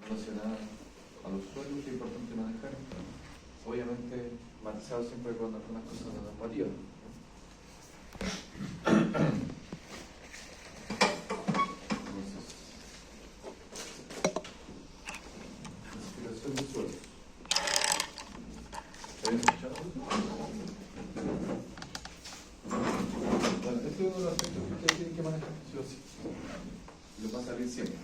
relacionada a los suelos que es importante manejar, obviamente matizado siempre con algunas cosas de normativa. Entonces, clasificación de suelos. ¿Habéis escuchado? Bueno, este es uno de los aspectos que ustedes tienen que manejar, sí o sí. Les va a salir siempre.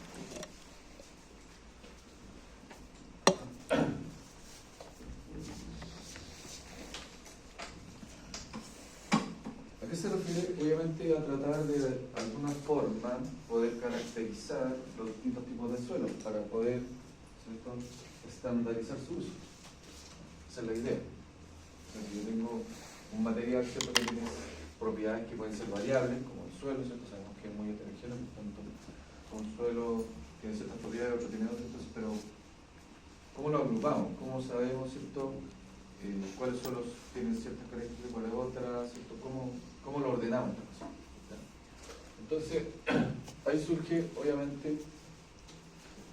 ¿A qué se refiere? Obviamente a tratar de alguna forma poder caracterizar los distintos tipos de suelos para poder, ¿cierto?, estandarizar su uso. Esa es la idea. O sea, si yo tengo un material, ¿cierto?, que tiene propiedades que pueden ser variables, como el suelo, ¿cierto? Sabemos que es muy heterogéneo, por tanto, un suelo tiene ciertas propiedades, otro tiene otras, entonces, pero ¿cómo lo agrupamos? ¿Cómo sabemos, ¿cierto?, cuáles suelos tienen ciertas características, cuáles otras, ¿cierto? ¿Cómo lo ordenamos? Entonces, ahí surge, obviamente,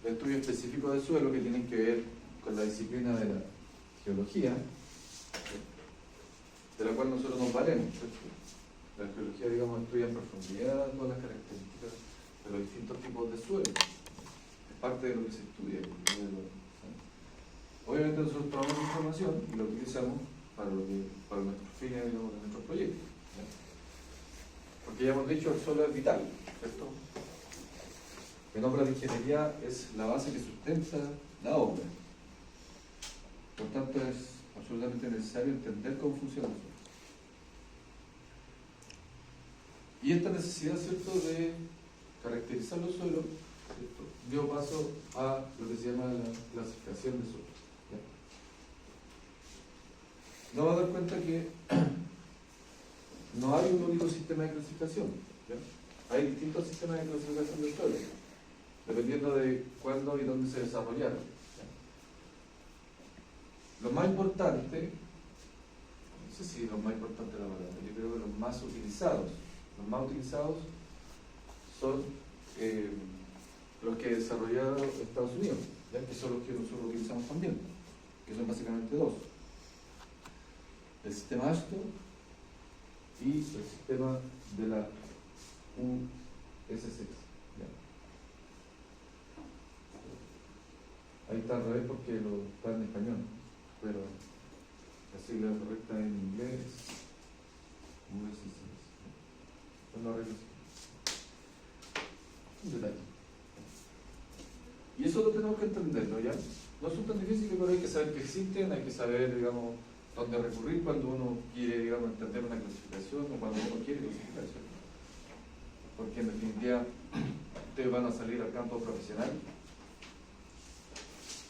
el estudio específico del suelo que tiene que ver con la disciplina de la geología, de la cual nosotros nos valemos, ¿cierto? La geología, digamos, estudia en profundidad todas las características de los distintos tipos de suelo. Es parte de lo que se estudia. Obviamente nosotros tomamos información y la utilizamos para nuestros fines, digamos, de nuestros proyectos, ¿ya? Porque ya hemos dicho, el suelo es vital, ¿cierto? En obras de ingeniería es la base que sustenta la obra. Por tanto, es absolutamente necesario entender cómo funciona el suelo. Y esta necesidad, ¿cierto?, de caracterizar los suelos, ¿cierto?, dio paso a lo que se llama la clasificación de suelos. ¿Ya? Nos vamos a dar cuenta que no hay un único sistema de clasificación, ¿ya? Hay distintos sistemas de clasificación del suelo, dependiendo de cuándo y dónde se desarrollaron, ¿ya? Lo más importante, no sé si lo más importante de la palabra, yo creo que los más utilizados son los que desarrollaron Estados Unidos, ¿ya?, que son los que nosotros utilizamos también, que son básicamente dos: el sistema AASHTO y el sistema de la USC. ¿Ya? Ahí está al revés porque está en español, pero la sigla correcta en inglés, USC. No arreglo. Un detalle. Y eso lo tenemos que entenderlo, ¿ya? No son tan difíciles, pero hay que saber que existen, hay que saber, digamos, dónde recurrir cuando uno quiere, digamos, entender una clasificación o cuando uno quiere clasificación. Porque en definitiva, ustedes van a salir al campo profesional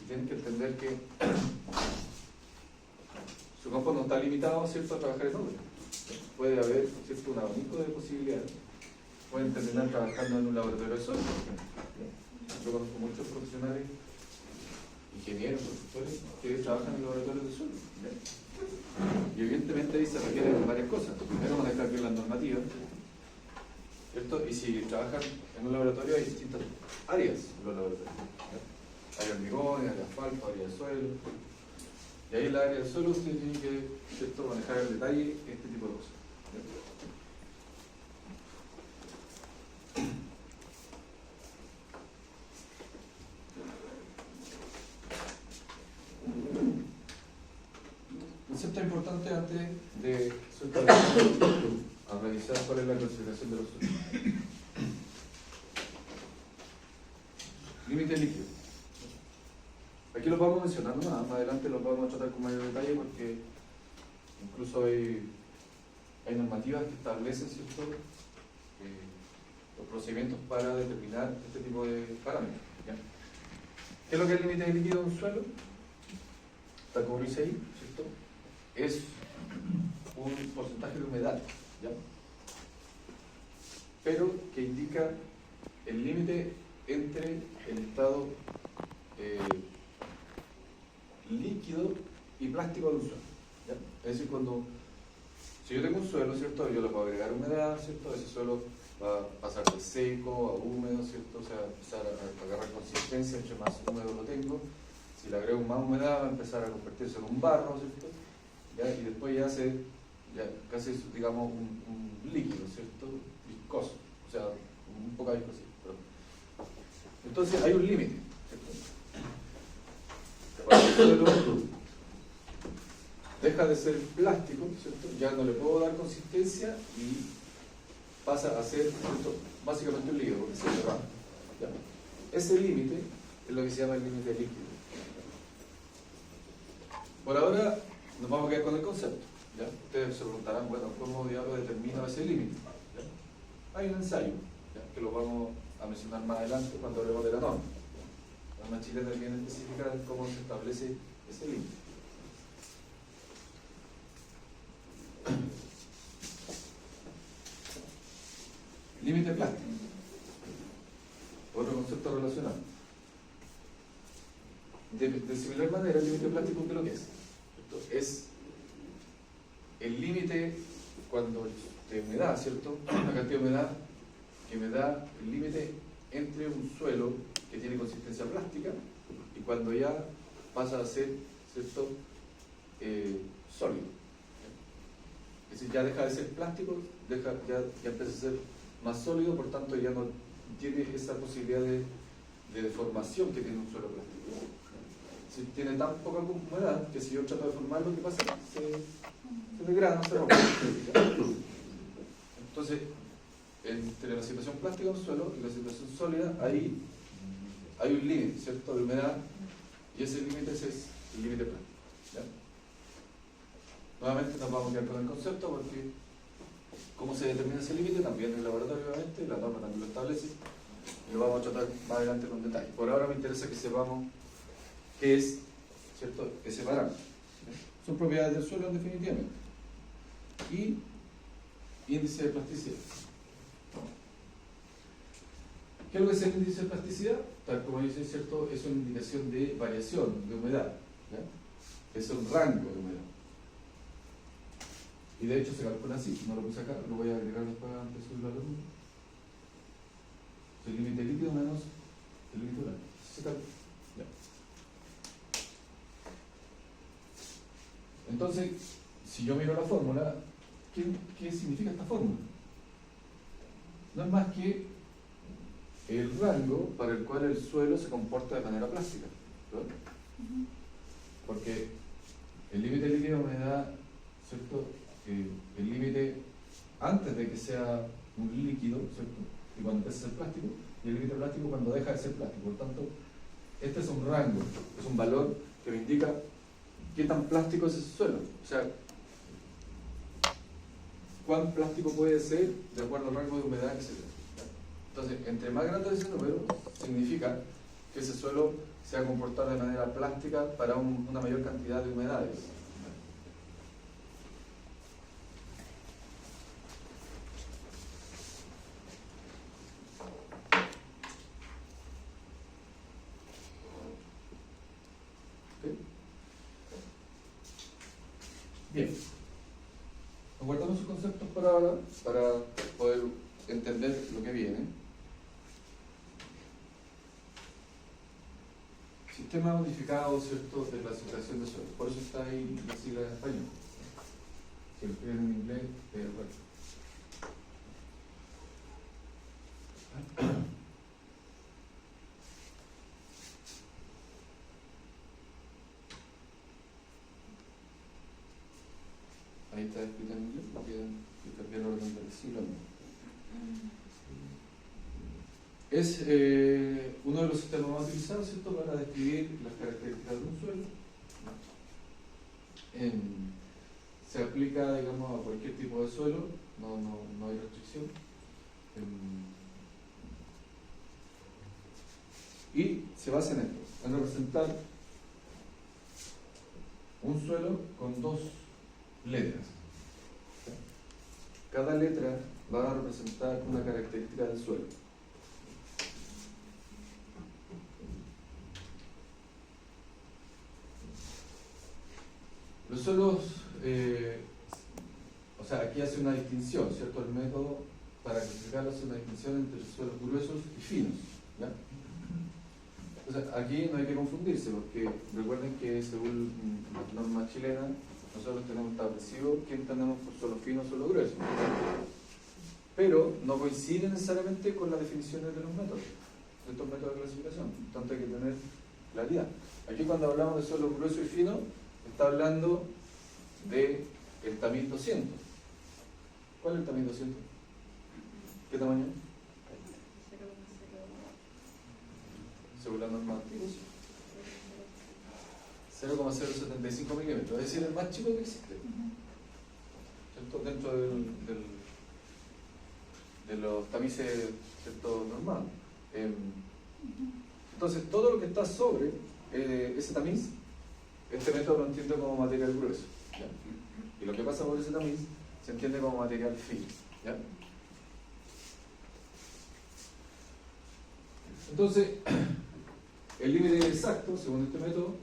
y tienen que entender que su campo no está limitado, ¿cierto?, a trabajar en obra. Puede haber, ¿cierto?, un abanico de posibilidades. Pueden terminar trabajando en un laboratorio de suelo, por ejemplo. Yo conozco muchos profesionales, ingenieros, profesores, que trabajan en laboratorios de suelo. Y evidentemente ahí se requieren varias cosas. Primero, manejar bien las normativas, ¿cierto? Y si trabajan en un laboratorio, hay distintas áreas en los laboratorios. Área de hormigón, área de asfalto, área de suelo. Y ahí en la área del suelo usted tiene que, ¿cierto?, manejar en detalle este tipo de cosas. Concepto importante antes de soltar a revisar cuál es la clasificación de los suelos. Límite líquido. Aquí los vamos mencionando, más adelante los vamos a tratar con mayor detalle porque incluso hay normativas que establecen, ¿cierto?, los procedimientos para determinar este tipo de parámetros, ¿ya? ¿Qué es lo que es el límite de líquido de un suelo? Tal como dice ahí, ¿cierto?, es un porcentaje de humedad, ¿ya?, pero que indica el límite entre el estado líquido y plástico de un suelo, ¿ya? Es decir, si yo tengo un suelo, ¿cierto?, yo le puedo agregar humedad, ¿cierto?, ese suelo va a pasar de seco a húmedo, ¿cierto? O sea, va a empezar a agarrar consistencia, entre más húmedo lo tengo. Si le agrego más humedad, va a empezar a convertirse en un barro, ¿cierto? ¿Ya? Y después ya hace casi, digamos, un líquido, ¿cierto? Viscoso, o sea, un poco viscoso. Entonces hay un límite, ¿cierto? Cuando el suelo deja de ser plástico, ¿cierto? Ya no le puedo dar consistencia y pasa a ser, ¿cierto?, básicamente un líquido, porque se derrama. Ese límite es lo que se llama el límite líquido. Por ahora nos vamos a quedar con el concepto. ¿Ya? Ustedes se preguntarán, bueno, ¿cómo diablos determino ese límite? Hay un ensayo, ¿ya?, que lo vamos a mencionar más adelante cuando hablemos de la norma. La norma chilena es bien específica de cómo se establece ese límite. Límite plástico. Otro concepto relacionado. De similar manera, el límite plástico, ¿qué es lo que es? Esto es el límite de humedad, ¿cierto? La cantidad de humedad que me da el límite entre un suelo que tiene consistencia plástica y cuando ya pasa a ser, ¿cierto?, sólido. Es decir, ya deja de ser plástico, ya empieza a ser más sólido, por tanto ya no tiene esa posibilidad de deformación que tiene un suelo plástico. Si tiene tan poca humedad que si yo trato de formarlo, ¿qué pasa? Se degrada, se rompe. Entonces, entre la situación plástica de un suelo y la situación sólida, ahí hay un límite, ¿cierto?, de humedad, y ese límite es el límite plástico. ¿Ya? Nuevamente nos vamos a quedar con el concepto porque cómo se determina ese límite también en el laboratorio, obviamente, la norma también lo establece y lo vamos a tratar más adelante con detalle. Por ahora me interesa que sepamos qué es, ¿cierto?, ese parámetro. Son propiedades del suelo definitivamente. Y índice de plasticidad. ¿Qué es lo que es el índice de plasticidad? Tal como dice, ¿cierto?, es una indicación de variación de humedad. ¿Ya? Es un rango de humedad. Y de hecho se calcula así, no lo puse acá, lo voy a agregar después antes de subir la luz. El límite líquido menos el límite blanco. Se calcula. Ya. Entonces, si yo miro la fórmula, ¿qué significa esta fórmula? No es más que el rango para el cual el suelo se comporta de manera plástica, ¿no? Porque el límite líquido me da, ¿cierto?, el límite antes de que sea un líquido, ¿cierto?, y cuando empieza a ser plástico, y el límite plástico cuando deja de ser plástico. Por tanto, este es un rango, es un valor que me indica qué tan plástico es ese suelo. O sea, cuán plástico puede ser de acuerdo al rango de humedad, etc. Entonces, entre más grande es ese número, significa que ese suelo se va a comportar de manera plástica para una mayor cantidad de humedades. Bien, nos guardamos sus conceptos para ahora, para poder entender lo que viene. Sistema unificado, ¿cierto?, de clasificación de suelos. Por eso está ahí la sigla en español. Si lo escriben en inglés, bueno. Ahí está escrito en inglés, porque cambié el orden del siglo. Es uno de los sistemas más utilizados, ¿cierto?, para describir las características de un suelo. Se aplica, digamos, a cualquier tipo de suelo, no hay restricción. Y se basa en esto, en representar un suelo con dos letras. Cada letra va a representar una característica del suelo. Los suelos, o sea, aquí hace una distinción, ¿cierto?, el método para clasificarlas es una distinción entre suelos gruesos y finos. ¿Ya? Entonces, aquí no hay que confundirse, porque recuerden que según las normas chilenas, nosotros tenemos establecido qué entendemos por suelo fino o suelo grueso. Pero no coincide necesariamente con las definiciones de los métodos, de estos métodos de clasificación. Por tanto, hay que tener claridad. Aquí, cuando hablamos de suelo grueso y fino, está hablando de el tamiz 200. ¿Cuál es el tamiz 200? ¿Qué tamaño? Según la norma antigua, 0,075 milímetros, es decir, el más chico que existe. ¿Cierto? Dentro de los tamices, ¿cierto?, normales. Entonces, todo lo que está sobre ese tamiz, este método lo entiende como material grueso. ¿Ya? Y lo que pasa por ese tamiz se entiende como material fino. ¿Ya? Entonces, el límite exacto, según este método,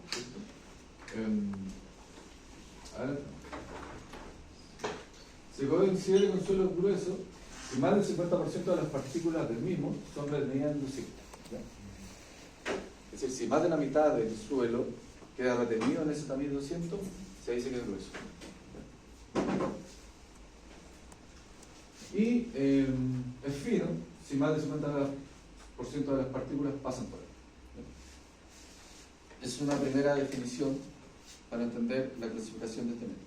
se considera con suelo grueso si más del 50% de las partículas del mismo son retenidas en inducible. Es decir, si más de la mitad del suelo queda retenido en ese tamiz 200, se dice que es grueso. Y es fino si más del 50% de las partículas pasan por él. Es una primera definición para entender la clasificación de este método.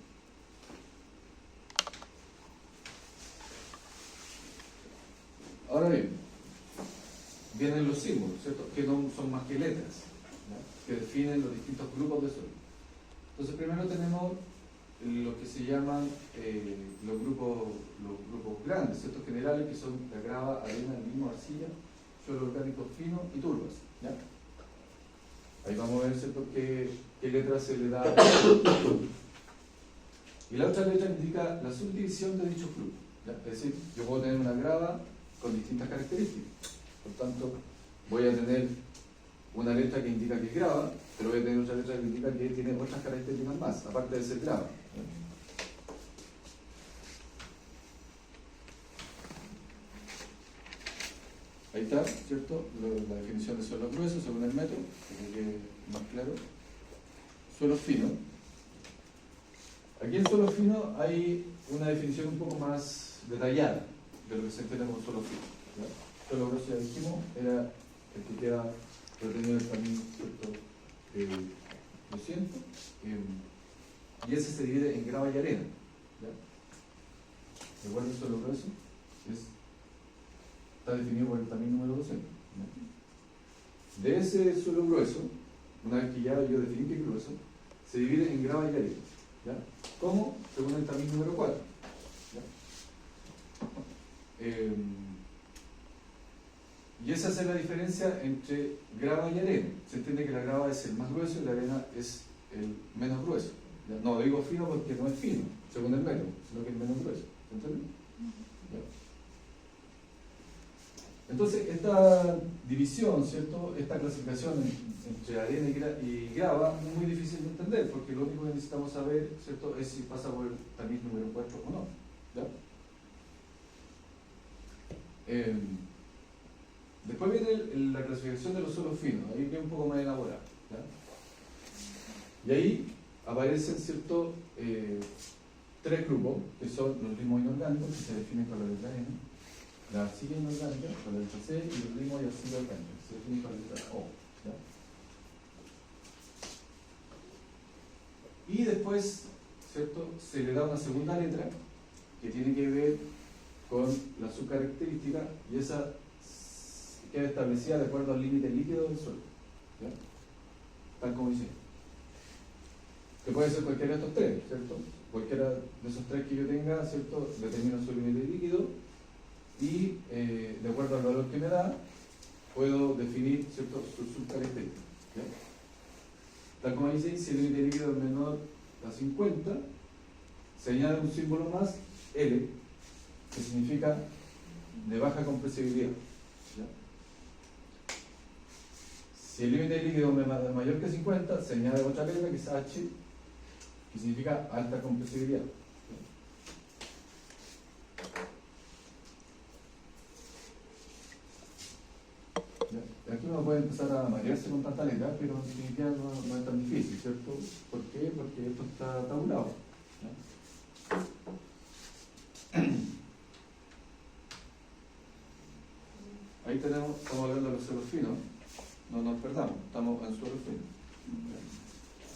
Ahora bien, vienen los símbolos, ¿cierto?, que no son más que letras, ¿ya?, que definen los distintos grupos de suelo. Entonces, primero tenemos lo que se llaman los grupos grandes, ¿cierto?, generales, que son la grava, arena, limo, arcilla, suelo orgánico fino y turbas. ¿Ya? Ahí vamos a ver, ¿cierto?, qué letra se le da. Y la otra letra indica la subdivisión de dichos grupos. ¿Ya? Es decir, yo puedo tener una grava con distintas características. Por tanto, voy a tener una letra que indica que es grava, pero voy a tener otra letra que indica que tiene otras características más, aparte de ser grava. Ahí está, ¿cierto?, la definición de suelo grueso según el método, para que quede más claro. Suelo fino. Aquí en suelo fino hay una definición un poco más detallada de lo que se entiende como suelo fino. ¿Ya? Suelo grueso, ya dijimos, era el que queda retenido el camino, ¿cierto?, 200, y ese se divide en grava y arena. ¿Ya? Recuerden, el suelo grueso está definido por el tamiz número 200. ¿Ya? De ese suelo grueso, una vez que ya yo definí que es grueso, se divide en grava y arena. ¿Ya? ¿Cómo? Según el tamiz número 4. ¿Ya? Y esa es la diferencia entre grava y arena. Se entiende que la grava es el más grueso y la arena es el menos grueso. ¿Ya? No digo fino porque no es fino, según el método, sino que es menos grueso. ¿Se entiende? ¿Ya? Entonces, esta división, ¿cierto?, esta clasificación entre arena y grava es muy difícil de entender, porque lo único que necesitamos saber, ¿cierto?, es si pasa por el tamiz número 4 o no. ¿Ya? Después viene la clasificación de los suelos finos, ahí viene un poco más elaborado. ¿Ya? Y ahí aparecen, ¿cierto?, tres grupos, que son los limos inorgánicos, que se definen con la letra N, la arcilla inorgánica, con la letra C, y los limos y arcilla orgánica, que se definen con la letra O. ¿Ya? Y después, ¿cierto?, se le da una segunda letra que tiene que ver con la subcaracterística, y esa queda establecida de acuerdo al límite líquido del suelo. ¿Ya? Tal como dice. Que puede ser cualquiera de estos tres, ¿cierto? Cualquiera de esos tres que yo tenga, ¿cierto?, determina su límite líquido y de acuerdo al valor que me da, puedo definir, ¿cierto?, sus subcaracterísticas. ¿Ya? Tal como dice, si el límite líquido es menor a 50, se añade un símbolo más, L, que significa de baja compresibilidad. ¿Ya? Si el límite líquido es mayor que 50, se añade otra letra que es H, que significa alta compresibilidad. puede empezar a marearse con tanta letra, pero en definitiva no es tan difícil, ¿cierto? ¿Por qué? Porque esto está tabulado. Ahí estamos hablando de los suelos finos, no nos perdamos, estamos en suelos finos.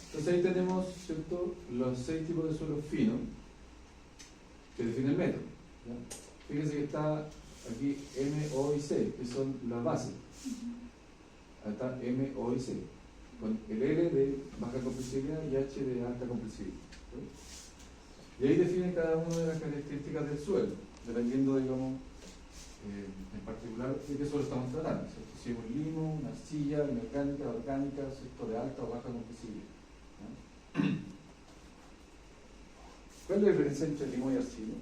Entonces ahí tenemos, ¿cierto?, los 6 tipos de suelos finos que define el método. Fíjense que está aquí M, O y C, que son las bases. Ahí está M, O y C, con el L de baja compresibilidad y H de alta compresibilidad. Y ahí definen cada una de las características del suelo, dependiendo, digamos, en particular de qué suelo estamos tratando, ¿cierto? Si es un limo, una arcilla, inorgánica, orgánica, ¿cierto?, de alta o baja compresibilidad. ¿Cuál es la diferencia entre limo y arcilla?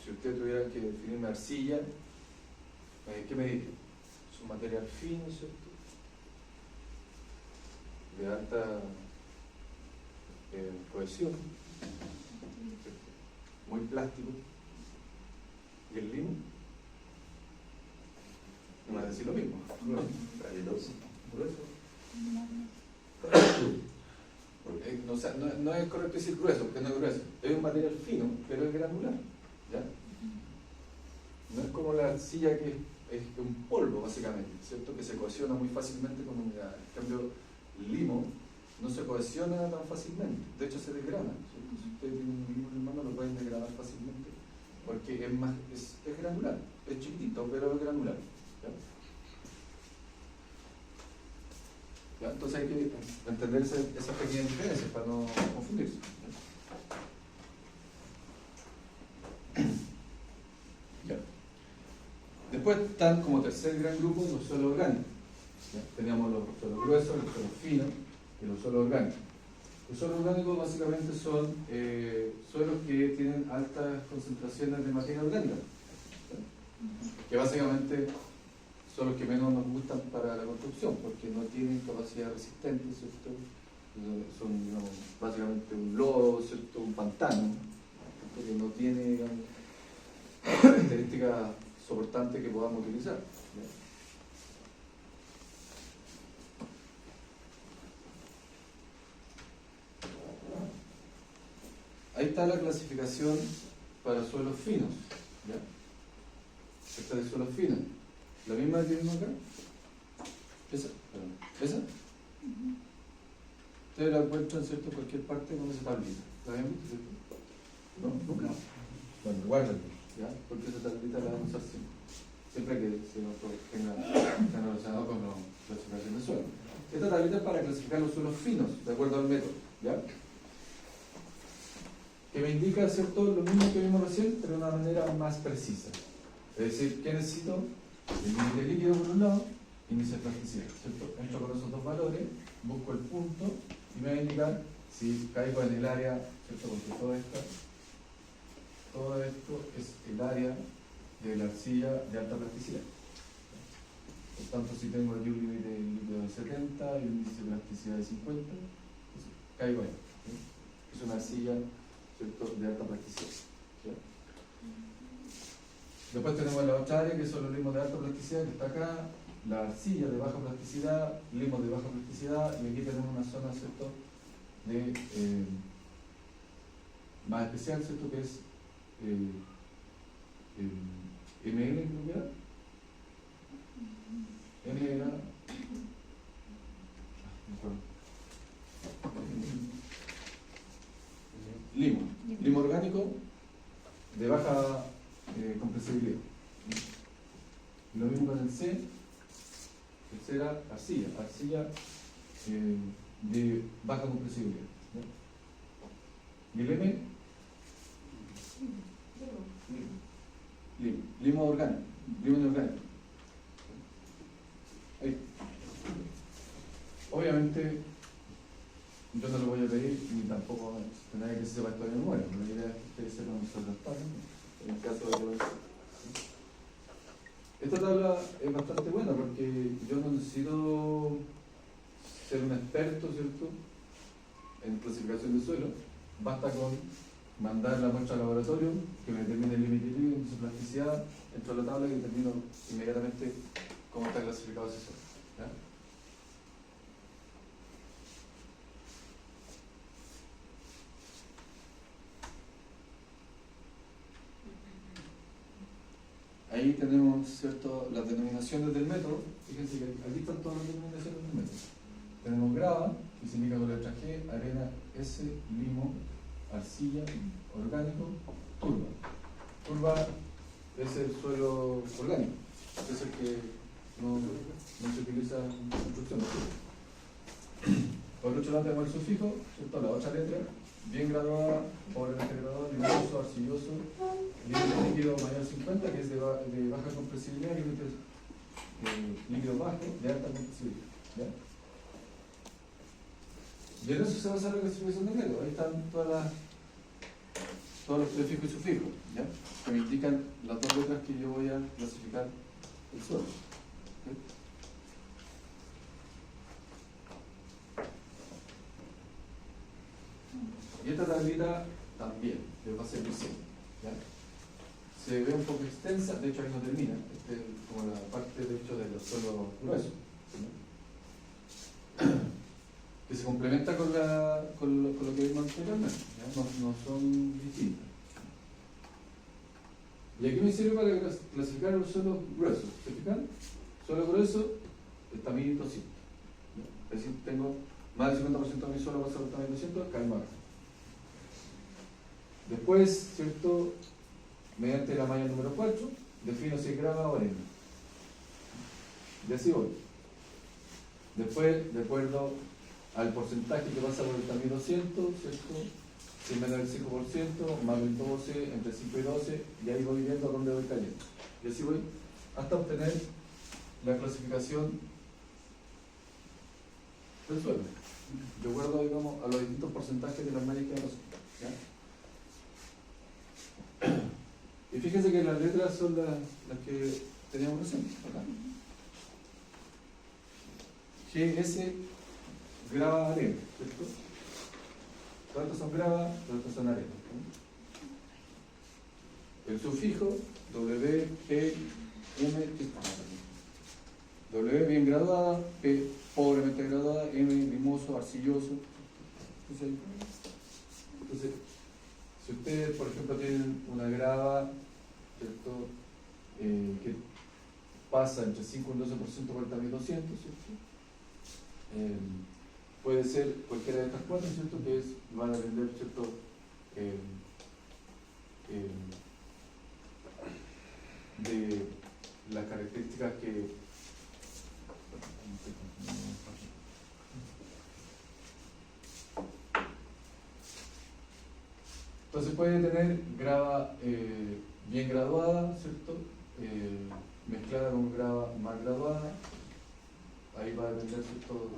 Si usted tuviera que definir una arcilla, ¿qué me dice? Es un material fino, ¿cierto?, de alta cohesión, ¿cierto?, muy plástico. ¿Y el limo? No va a decir lo mismo. Grueso. O sea, no es correcto decir grueso, porque no es grueso. Es un material fino, pero es granular. ¿Ya? No es como la arcilla que es un polvo, básicamente, ¿cierto?, que se cohesiona muy fácilmente con humedad. En cambio, el limo no se cohesiona tan fácilmente. De hecho, se desgrana, ¿cierto? Si usted tiene un limo en mano, lo pueden desgranar fácilmente, porque es granular. Es chiquitito, pero es granular. ¿Ya? ¿Ya? Entonces hay que entender esas pequeñas diferencias para no confundirse. ¿Ya? Después están como tercer gran grupo los suelos orgánicos. ¿Ya? Teníamos los suelos gruesos, los suelos finos y los suelos orgánicos. Los suelos orgánicos básicamente son suelos que tienen altas concentraciones de materia orgánica, ¿ya?, que básicamente son los que menos nos gustan para la construcción, porque no tienen capacidad resistente, ¿cierto? Son, digamos, básicamente un lodo, ¿cierto?, un pantano, que no tiene, digamos, características soportantes que podamos utilizar, ¿ya? Ahí está la clasificación para suelos finos, ¿ya? Esta de suelos finos. ¿La misma que vimos acá? ¿Esa? ¿Esa? Ustedes la encuentran, ¿cierto?, en cualquier parte con esa tablita. ¿La habían visto, cierto? No, nunca. Bueno, guárdenlo, ¿ya? Porque esa tablita la vamos a usar siempre que se nos tenga relacionado con la clasificación de suelo. Esta tablita es para clasificar los suelos finos, de acuerdo al método, ¿ya? Que me indica, ¿cierto?, lo mismo que vimos recién, pero de una manera más precisa. Es decir, ¿qué necesito? El límite líquido por un lado, índice de plasticidad, ¿cierto? Entro con esos dos valores, busco el punto y me va a indicar si caigo en el área, ¿cierto? Porque todo esto es el área de la arcilla de alta plasticidad. Por tanto, si tengo aquí un límite líquido de 70 y un índice de plasticidad de 50, pues caigo ahí, ¿sí? Es una arcilla, ¿cierto?, de alta plasticidad, ¿sí? Después tenemos la otra área, que son los limos de alta plasticidad, que está acá, la arcilla de baja plasticidad, limos de baja plasticidad, y aquí tenemos una zona, ¿cierto?, de más especial, ¿cierto?, que es ML, creo que era. M era. Limo orgánico de baja compresibilidad. Lo mismo con el C. El C era arcilla de baja compresibilidad, ¿no? Y el M, limo orgánico, limo inorgánico. Ahí. Obviamente yo no lo voy a pedir ni tampoco a nadie que sepa esto de memoria, pero la idea es que ustedes sepan usar las tablas, en el caso de que esta tabla es bastante buena porque yo no necesito ser un experto, ¿cierto?, en clasificación de suelo, basta con mandar la muestra al laboratorio, que me determine el límite líquido, índice de plasticidad, entro a la tabla y determino inmediatamente cómo está clasificado ese suelo. ¿Ya? Ahí tenemos, ¿cierto?, las denominaciones del método. Fíjense que aquí están todas las denominaciones del método. Tenemos grava, que significa con letra G, arena S, limo, arcilla, orgánico, turba. Turba es el suelo orgánico, es el que no se utiliza en construcción. Por otro lado tenemos el sufijo, ¿cierto?, la otra letra, bien graduada, pobremente graduada, limoso, arcilloso, límite líquido mayor a 50, que es de baja compresibilidad, límite líquido bajo, de alta compresibilidad. ¿Ya? Y en eso se basa la clasificación de método. Ahí están todos los prefijos y sufijos, ¿ya?, que me indican las dos letras que yo voy a clasificar el suelo. ¿Okay? Y esta tablita también les va a servir siempre. ¿Ya? Se ve un poco extensa, de hecho ahí no termina, este es como la parte de hecho de los suelos gruesos, ¿no?, que se complementa con lo que vimos anteriormente, no son distintas. Y aquí me sirve para clasificar los suelos gruesos. ¿Se fijan? Suelo grueso, el tamaño 200. Es decir, tengo más del 50% de mi suelo pasado por el tamaño 200, cae más. Después, ¿cierto?, mediante la malla número 4, defino si es grava o arena. Y así voy. Después, de acuerdo al porcentaje que pasa por el tamaño 200, ¿cierto?, si es menor del 5%, más del 12, entre 5 y 12, y ahí voy viendo a dónde voy cayendo. Y así voy hasta obtener la clasificación del suelo, de acuerdo, digamos, a los distintos porcentajes de las mallas que me pasan. Y fíjense que las letras son las que teníamos recién, acá. GS, grava, arena, ¿cierto? Todas estas son grava, todas estas son arena, ¿no? El sufijo, W, P, M, W bien graduada, P pobremente graduada, M limoso, arcilloso. Entonces, si ustedes, por ejemplo, tienen una grava, ¿cierto?, que pasa entre 5 y 12% por el tamaño 200, ¿cierto?, puede ser cualquiera de estas cuatro, ¿cierto?, que van a depender, ¿cierto?, de las características que entonces puede tener grava bien graduada, ¿cierto?, mezclada con grava mal graduada. Ahí va a depender, ¿cierto?,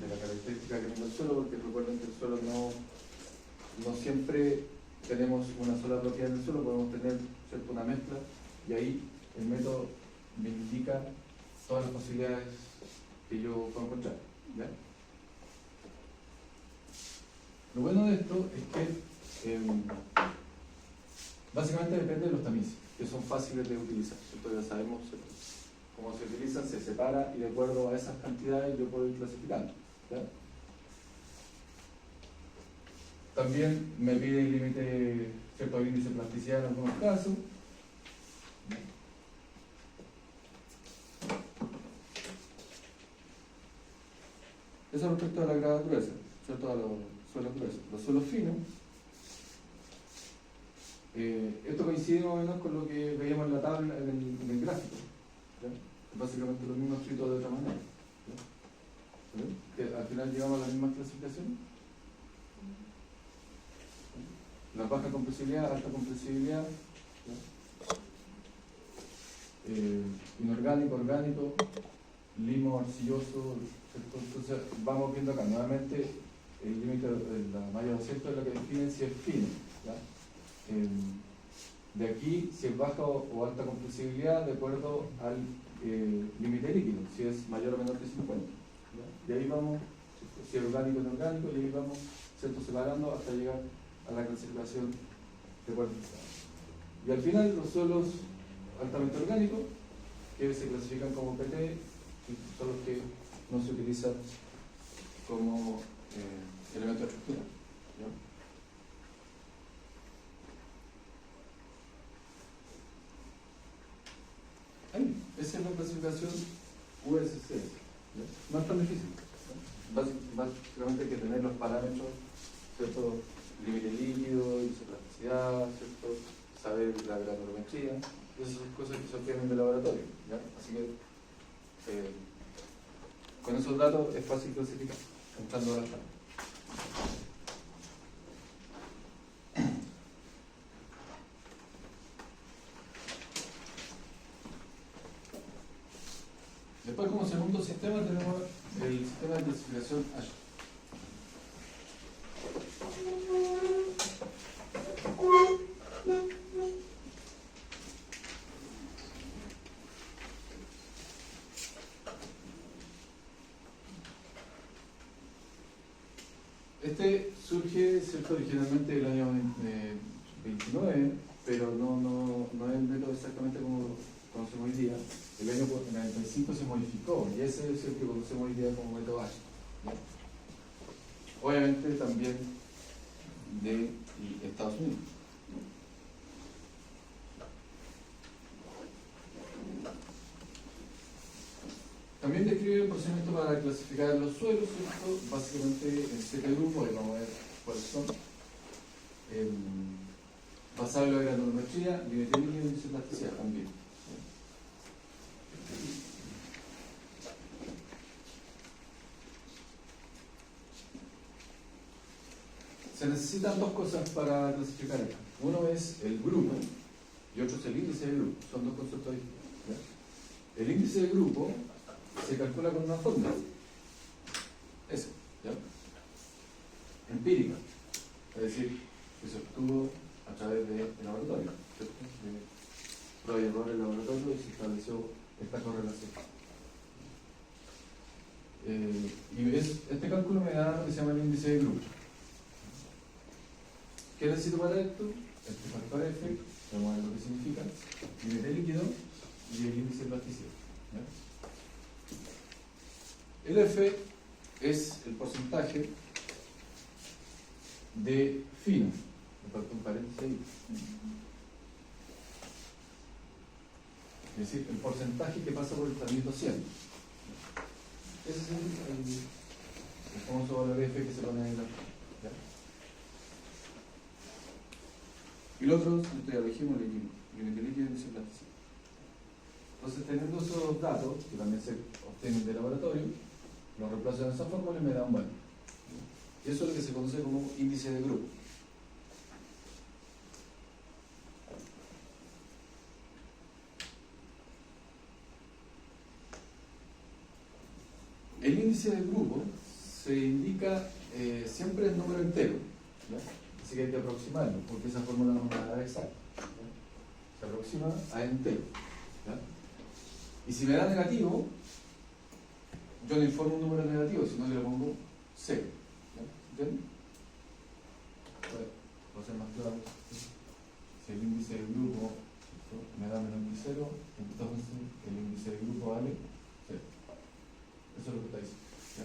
de la característica que tenga el suelo, porque recuerden que el suelo no siempre tenemos una sola propiedad en el suelo, podemos tener, ¿cierto?, una mezcla, y ahí el método me indica todas las posibilidades que yo puedo encontrar. ¿Ya? Lo bueno de esto es que básicamente depende de los tamices, que son fáciles de utilizar, ¿cierto? Ya sabemos, ¿cierto?, cómo se utilizan, se separa, y de acuerdo a esas cantidades yo puedo ir clasificando. ¿Ya? También me pide el límite, cierto índice de plasticidad en algunos casos. Eso respecto a la grava gruesa, ¿cierto?, a los suelos gruesos. Los suelos finos, esto coincide más o menos con lo que veíamos en la tabla, en el gráfico. ¿Ya? Básicamente lo mismo escrito de otra manera. ¿Ya? Que al final llegamos a la misma clasificación. La baja compresibilidad, alta compresibilidad, inorgánico, orgánico, limo, arcilloso, ¿cierto? Entonces vamos viendo acá nuevamente el límite de la malla 200 es la que define si es fino. ¿Ya? De aquí si es baja o alta compresibilidad de acuerdo al límite líquido, si es mayor o menor que 50. ¿Ya? Y ahí vamos si es orgánico o inorgánico, y ahí vamos, ¿cierto?, separando hasta llegar a la clasificación de cuarto estado. Y al final, los suelos altamente orgánicos, que se clasifican como PT, son los que no se utilizan como elemento de estructura, ¿no? Ahí, esa es la clasificación USCS. No es tan difícil, ¿no? Básicamente hay que tener los parámetros, ¿cierto? Límite líquido, isoplasticidad, ¿cierto? Saber la granulometría, esas son cosas que se obtienen del laboratorio, ¿ya? Así que con esos datos es fácil clasificar, entrando a la tabla. Después, como segundo sistema, tenemos el sistema de clasificación ASHA. Este surge, ¿cierto?, originalmente el año 29, pero no es el método exactamente como lo conocemos hoy día. El año 95 se modificó y ese es el que conocemos hoy día como método ASHA, ¿no? Obviamente también de Estados Unidos. También describe el procedimiento para clasificar los suelos, ¿cierto? Básicamente en 7 grupos, y vamos a ver cuáles son. Basado en la granulometría, límite líquido y isoplasticidad también. Se necesitan dos cosas para clasificar acá. Uno es el grupo y otro es el índice de grupo. Son dos conceptos distintos, ¿ya? El índice de grupo se calcula con una fórmula. Esa, ¿ya? Empírica. Es decir, que se obtuvo a través del laboratorio, ¿cierto? De prueba y error en el laboratorio y se estableció esta correlación. Y este cálculo me da lo que se llama el índice de grupo. ¿Qué necesito para esto? Este factor F, vamos a ver lo que significa, límite líquido y el índice de plasticidad, ¿ya? El F es el porcentaje de fino, me falta un paréntesis ahí. Es decir, el porcentaje que pasa por el tratamiento 100. Ese es el famoso valor F que se pone en la... ¿ya? Y el otro, esto ya lo dijimos, límite líquido y índice de plasticidad. Entonces, teniendo esos datos, que también se obtienen del laboratorio, los reemplazo en esa fórmula y me da un valor. Y eso es lo que se conoce como índice de grupo. El índice de grupo se indica siempre en número entero, ¿ya? Así que hay que aproximarlo, porque esa fórmula no es nada exacta, ¿ya? Se aproxima a entero, ¿ya? Y si me da negativo, yo no informo un número negativo, sino que le pongo 0. ¿Entienden? Voy a ser más claro. Si el índice del grupo me da menos que 0, entonces el índice del grupo vale 0. Eso es lo que está diciendo, ¿ya?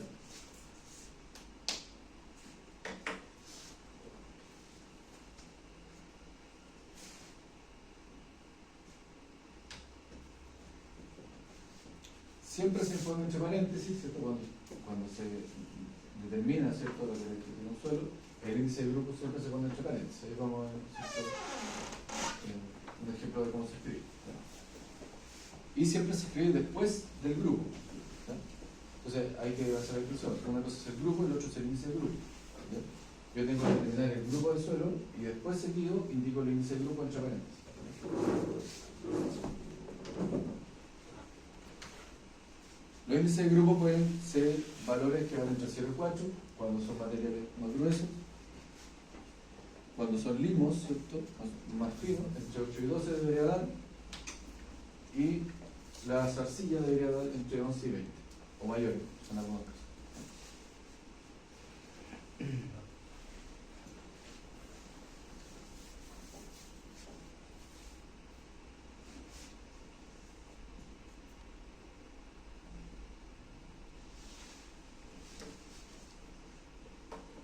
Siempre se informa entre paréntesis, ¿cierto? Cuando se determina, ¿cierto?, lo que tiene un suelo, el índice de grupo siempre se pone entre paréntesis. Ahí vamos a ver, ¿cierto?, un ejemplo de cómo se escribe, ¿ya? Y siempre se escribe después del grupo, ¿ya? Entonces hay que hacer la distinción. Una cosa es el grupo y el otro es el índice de grupo, ¿ya? Yo tengo que determinar el grupo del suelo y después seguido indico el índice de grupo entre paréntesis. Los índices de grupo pueden ser valores que van entre 0 y 4, cuando son materiales más gruesos, cuando son limos, ¿cierto?, más finos, entre 8 y 12 debería dar, y la zarcilla debería dar entre 11 y 20, o mayores, son algunos casos.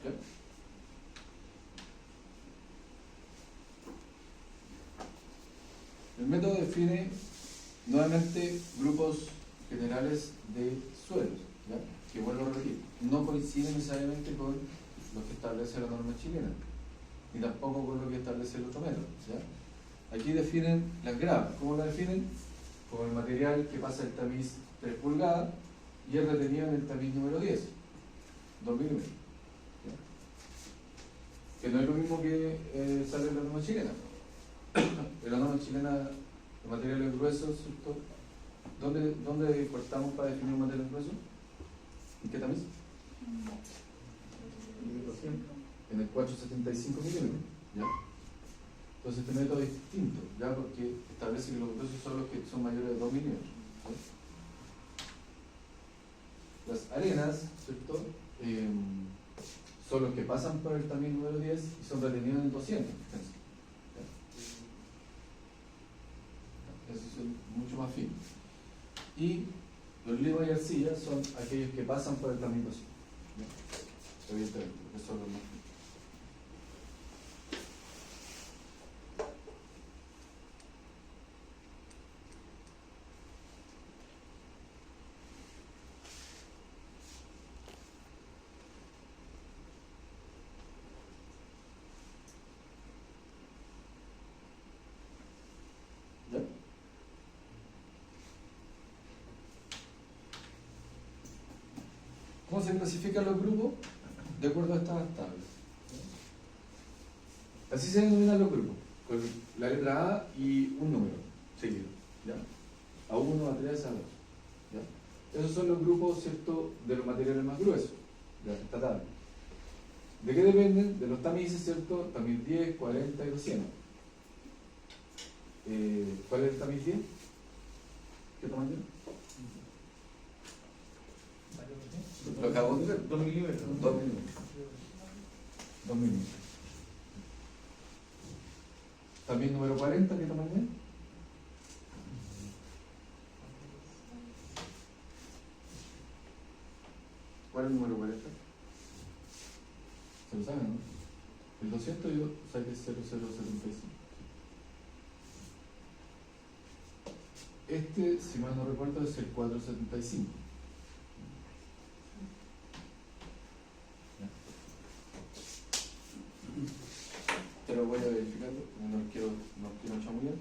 ¿Ya? El método define nuevamente grupos generales de suelos, ¿ya? Que vuelvo a repetir, no coinciden necesariamente con lo que establece la norma chilena, ni tampoco con lo que establece el otro método, ¿ya? Aquí definen las graves. ¿Cómo las definen? Como el material que pasa el tamiz 3 pulgadas y es retenido en el tamiz número 10, 2 milímetros. ¿Ya? Que no es lo mismo que sale en la norma chilena. En la norma chilena, los materiales gruesos, ¿cierto? ¿Dónde cortamos para definir un material grueso? ¿En qué tamiz? En el 475 milímetros, ¿ya? Entonces este método es distinto, ¿ya? Porque establece que los gruesos son los que son mayores de 2 milímetros, ¿ya? Las arenas, ¿cierto? Son los que pasan por el tamiz número 10 y son retenidos en 200, fíjense, ¿ya? Eso es mucho más fino. Y los limos y arcillas son aquellos que pasan por el tamiz 200, ¿ya? Evidentemente, porque son los más finos. ¿Ya? ¿Cómo se clasifican los grupos? De acuerdo a estas tablas. Así se denominan los grupos, con la letra A y un número seguido, ¿ya? A1, A3, A2, ¿ya? Esos son los grupos, ¿cierto?, de los materiales más gruesos, de esta tabla. ¿De qué dependen? De los tamices, ¿cierto? Tamiz 10, 40 y 200. ¿Cuál es el tamiz 10? ¿Qué tamaño? Lo acabo de ver. 2 milímetros. 2 milímetros. 2 milímetros. Tamiz número 40, ¿qué tamaño es? ¿Cuál es el número 40? Se lo saben, ¿no? El 200 yo saqué 0075. Este, si mal no recuerdo, es el 475. Te lo voy a verificar, no quiero chamullar.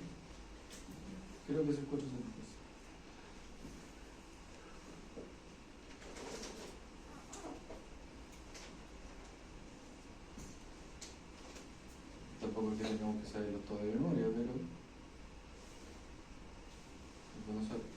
Creo que es el 475. Tampoco es que tengamos que saberlo todo de memoria, pero es bueno saber.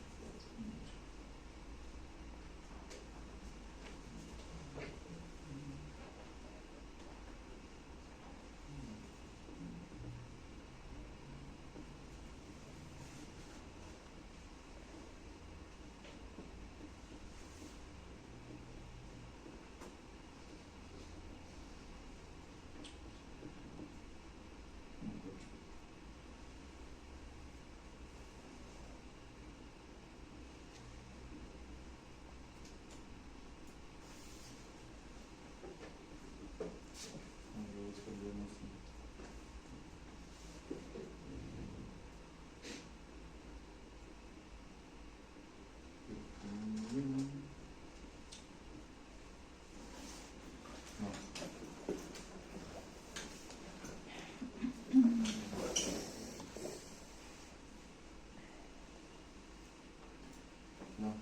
No.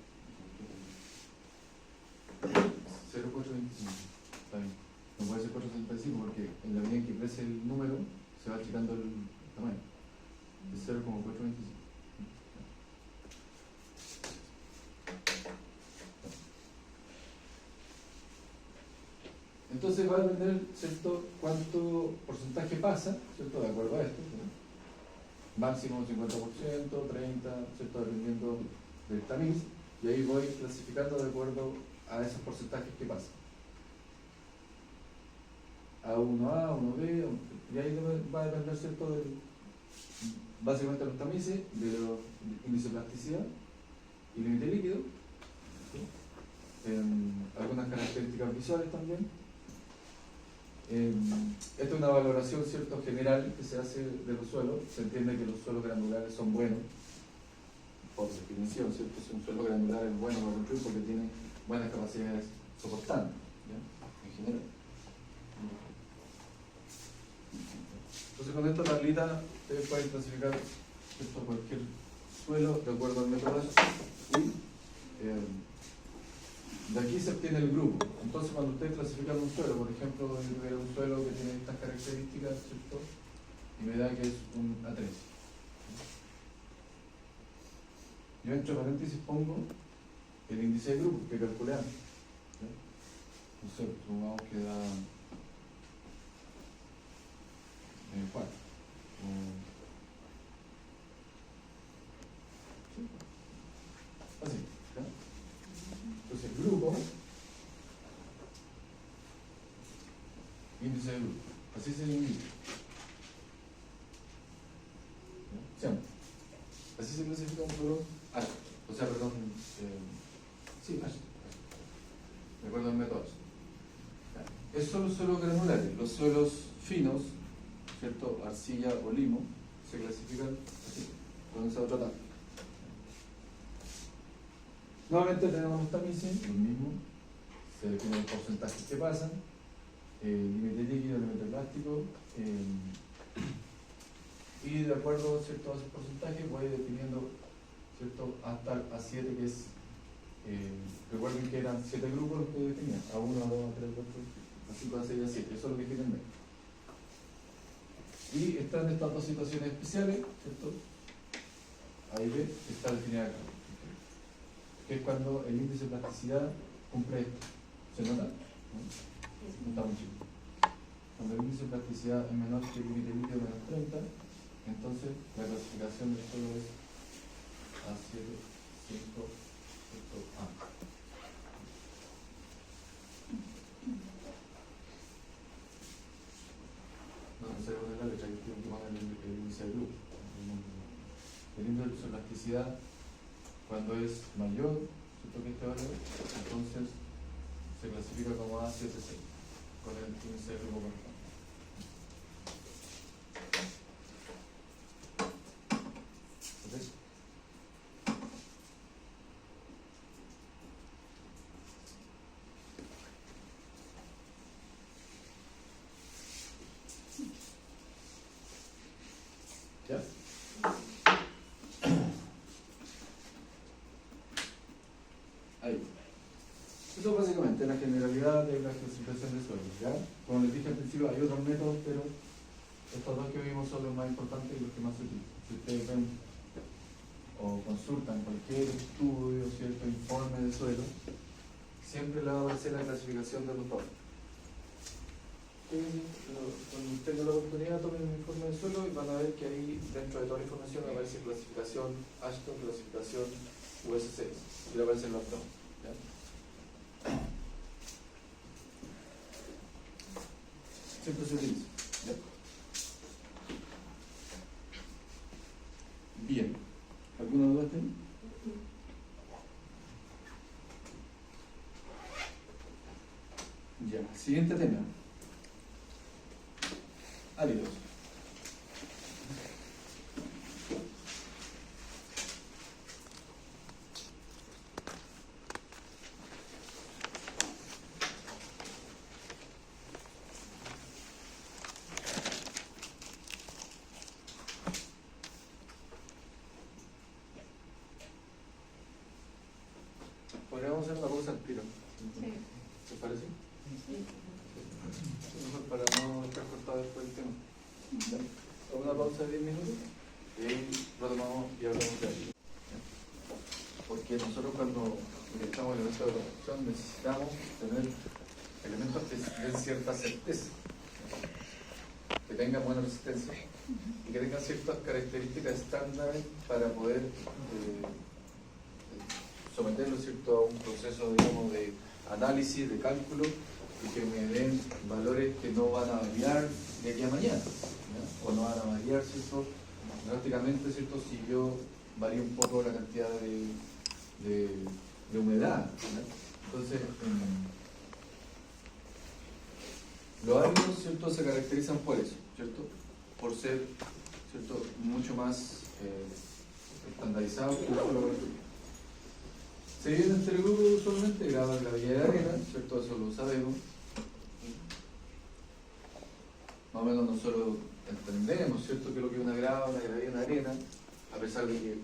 0425. Está bien. No puede ser 475 porque en la medida en que crece el número se va achicando el tamaño. Es 0,425. Entonces va a depender, ¿cierto?, cuánto porcentaje pasa, ¿cierto?, de acuerdo a esto, ¿no? Máximo 50%, 30%, ¿cierto?, dependiendo del tamiz, y ahí voy clasificando de acuerdo a esos porcentajes que pasan. A1A, 1B, y ahí va a depender, ¿cierto?, básicamente de los tamices, de los índices de plasticidad y límite líquido, ¿sí? Algunas características visuales también. Esta es una valoración, ¿cierto?, general que se hace de los suelos. Se entiende que los suelos granulares son buenos, por definición, ¿cierto? Si un suelo granular es bueno para construir porque tiene buenas capacidades soportantes, ¿ya?, en general. Entonces, con esta tablita ustedes pueden clasificar, ¿cierto?, cualquier suelo de acuerdo al método y de aquí se obtiene el grupo. Entonces, cuando ustedes clasifican un suelo, por ejemplo, yo tuviera un suelo que tiene estas características, ¿cierto?, y me da que es un A3. Yo entre paréntesis pongo el índice de grupo que calculé antes. No sé, supongamos que da 4. Así, ¿ya? Entonces, grupo, índice de grupo, así se indica. Siempre. Así se clasifica un suelo H, o sea, perdón, sí, H, de acuerdo al método H. Esos son los suelos granulares. Los suelos finos, ¿cierto?, arcilla o limo, se clasifican así, con esa otra tabla. Nuevamente tenemos los tamices, los mismos, se definen los porcentajes que pasan, límite líquido, límite plástico, y de acuerdo, ¿cierto?, a ese porcentaje voy definiendo, ¿cierto?, hasta el A7, que es, recuerden que eran 7 grupos los que definían, A1, A2, A3, A4, A5, A6, A7, eso es lo que definen bien. Y están estas dos situaciones especiales, ¿cierto? A y B está definida acá, que es cuando el índice de plasticidad cumple esto. ¿Se nota? ¿No? No está muy chico. Cuando el índice de plasticidad es menor que el límite líquido menos 30, entonces la clasificación del suelo es A7, 5, A. No sé poner la letra, que tengo que poner el índice de grupo. El índice de plasticidad, cuando es mayor, ¿cierto?, que este valor, entonces se clasifica como A76 con el índice de grupo constante. ¿Ves? ¿Ya? Ahí. Eso es básicamente la generalidad de la clasificación de suelos, ¿ya? Como les dije al principio, hay otros métodos, pero estos dos que vimos son los más importantes y los que más se utilizan. Si ustedes ven o consultan cualquier estudio, cierto informe de suelo, siempre le va a aparecer la clasificación de los dos. Cuando tengan la oportunidad, tomen el informe de suelo y van a ver que ahí, dentro de toda la información, aparece clasificación Ashton, clasificación US6, y le aparecen los dos. ¿Ya? Siempre se utiliza. ¿Ya? Bien. ¿Alguna duda tiene? Ya. Siguiente tema. Áridos. Podríamos hacer una pausa al tiro. Sí. ¿Te parece? Sí. Mejor para no estar cortado después del tema. ¿Ya? Una pausa de 10 minutos y retomamos y hablamos de ahí. Porque nosotros cuando utilizamos elementos de construcción necesitamos tener elementos que den cierta certeza, que tengan buena resistencia y que tengan ciertas características estándares para poder someterlo, ¿cierto?, a un proceso, digamos, de análisis, de cálculo y que me den valores que no van a variar de aquí a mañana, ¿ya? O no van a variar, ¿cierto? Drásticamente, ¿cierto? Si yo varío un poco la cantidad de humedad, ¿ya? Entonces, los áridos, ¿cierto?, se caracterizan por eso, ¿cierto? Por ser, ¿cierto?, mucho más estandarizados que los suelos. Se dividen en tres grupos usualmente: grava, gravilla y arena, ¿cierto? Eso lo sabemos. Más o menos nosotros entendemos, ¿cierto?, que lo que es una grava, una gravilla y una arena, a pesar de que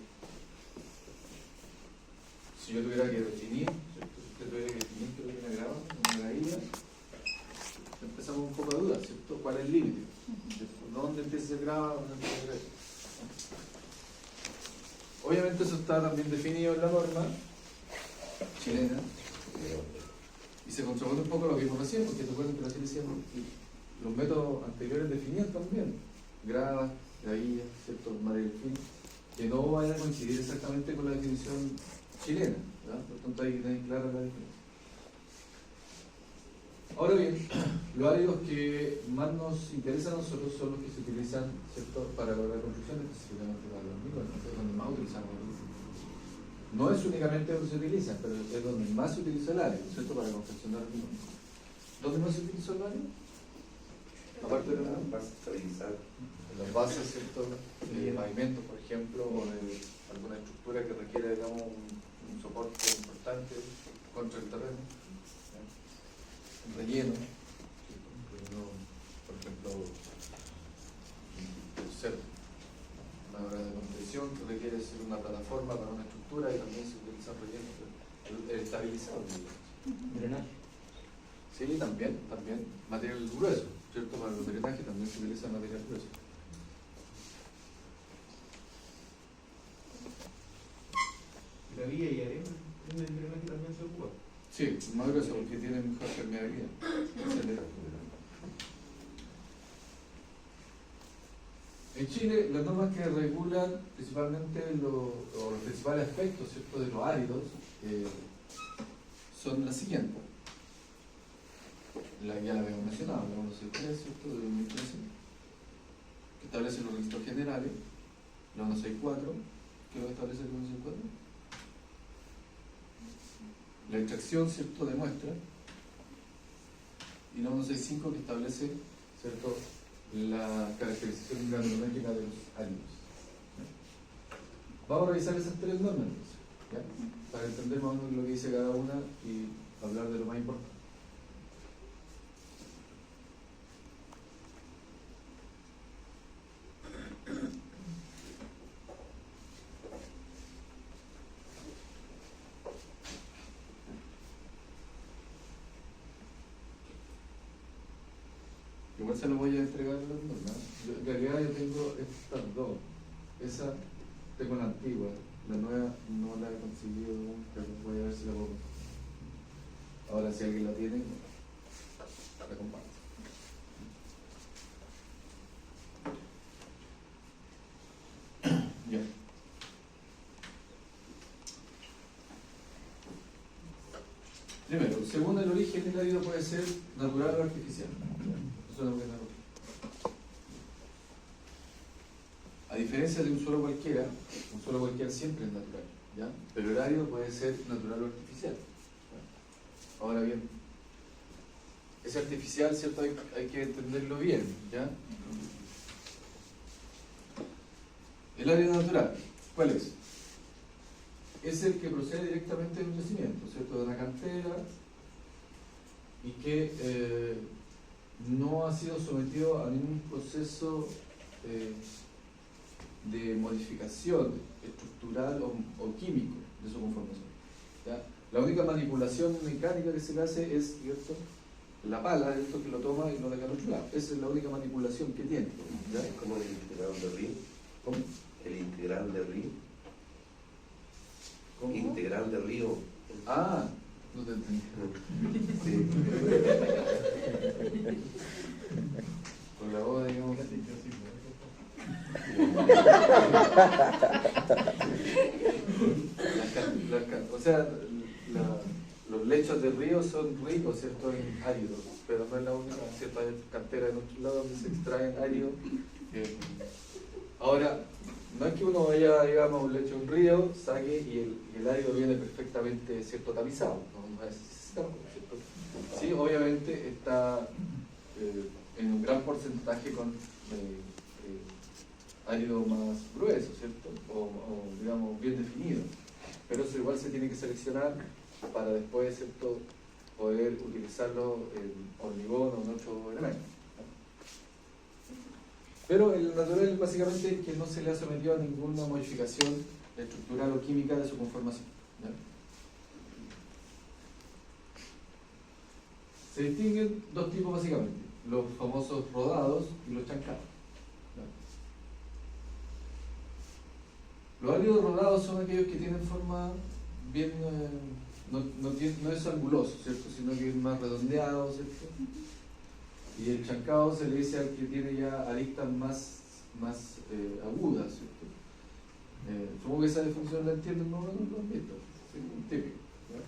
si yo tuviera que definir, ¿cierto?, si usted tuviera que definir qué es lo que es una grava, una gravilla, empezamos un poco a dudar, ¿cierto? ¿Cuál es el límite? ¿Dónde empieza a ser grava? ¿Dónde empieza a ser gravilla? Obviamente eso está también definido en la norma chilena y se contrapone un poco a lo que vimos recién, porque recuerden que la Chile decía los métodos anteriores definían también gravas, gravillas, ¿cierto?, material fin, que no vayan a coincidir exactamente con la definición chilena, ¿verdad? Por lo tanto ahí tenéis clara la diferencia. Ahora bien, los áridos que más nos interesan a nosotros son los que se utilizan, ¿cierto?, para lograr construcciones, específicamente para los hormigones, es donde más utilizamos. No es únicamente donde se utiliza, pero es donde más se utiliza el árido, ¿cierto?, para confeccionar hormigones. ¿Dónde más se utiliza el árido? Aparte de las bases estabilizadas. En las bases, ¿cierto?, de pavimentos, por ejemplo, o de alguna estructura que requiera, digamos, un soporte importante contra el terreno. Relleno, por ejemplo, ser una obra de construcción que requiere ser una plataforma para una estructura y también se utiliza relleno, el estabilizador. Drenaje. Sí, también material grueso, ¿cierto? Para el drenaje también se utiliza material grueso. Gravilla y arena en el drenaje también se ocupa. Sí, más grueso porque tiene mejor permeabilidad. En Chile, las normas que regulan principalmente los principales aspectos, ¿cierto?, de los áridos son las siguientes. Ya la habíamos mencionado, la 163, ¿cierto?, de 2013, que establece los registros generales. La 164, ¿qué es lo que establece el 164? La extracción, ¿cierto?, de muestra, y la 165 que establece, ¿cierto?, la caracterización granulométrica de los áridos. Vamos a revisar esas tres normas, ¿ya?, para entender más o menos lo que dice cada una y hablar de lo más importante. Igual se lo voy a entregar las normas. En realidad yo tengo estas dos. Esa tengo la antigua, la nueva no la he conseguido aún, pero voy a ver si la puedo. Ahora si alguien la tiene, la comparto. Ya. Primero, según el origen, el árido puede ser natural o artificial. Eso es lo que tenemos. A diferencia de un suelo cualquiera siempre es natural, ¿ya? Pero el árido puede ser natural o artificial, ¿ya? Ahora bien, ese artificial, ¿cierto?, hay que entenderlo bien, ¿ya? El árido natural, ¿cuál es? Es el que procede directamente de un yacimiento, ¿cierto?, de una cantera, y que no ha sido sometido a ningún proceso de modificación estructural o químico de su conformación, ¿ya? La única manipulación mecánica que se le hace es, ¿cierto?, la pala, esto que lo toma y lo deja al otro lado. Esa es la única manipulación que tiene, ¿ya? Es como el integral de Rie. ¿Cómo? El integral de Rie. ¿Cómo? Integral de Río. Ah, no te entendí. Sí. Con la voz, digamos. O sea, los lechos de río son ricos, ¿cierto?, en áridos, pero no es la única, ¿cierto? Hay canteras en otros lados donde se extraen áridos. Ahora, no es que uno vaya, digamos, a un lecho de un río, saque y el árido viene perfectamente, ¿cierto?, tamizado, no necesitamos, ¿cierto? Sí, obviamente está en un gran porcentaje con árido más grueso, ¿cierto? O digamos, bien definido. Pero eso igual se tiene que seleccionar para después, ¿cierto?, poder utilizarlo en hormigón o en otro elemento. Pero el natural básicamente es que no se le ha sometido a ninguna modificación estructural o química de su conformación, ¿ya? Se distinguen dos tipos básicamente, los famosos rodados y los chancados, ¿ya? Los áridos rodados son aquellos que tienen forma bien, no es anguloso, ¿cierto?, sino que es más redondeado, ¿cierto? Y el chancado se le dice al que tiene ya aristas más agudas, ¿cierto? Supongo que esa definición la entienden, no lo han visto, es típico, ¿ya?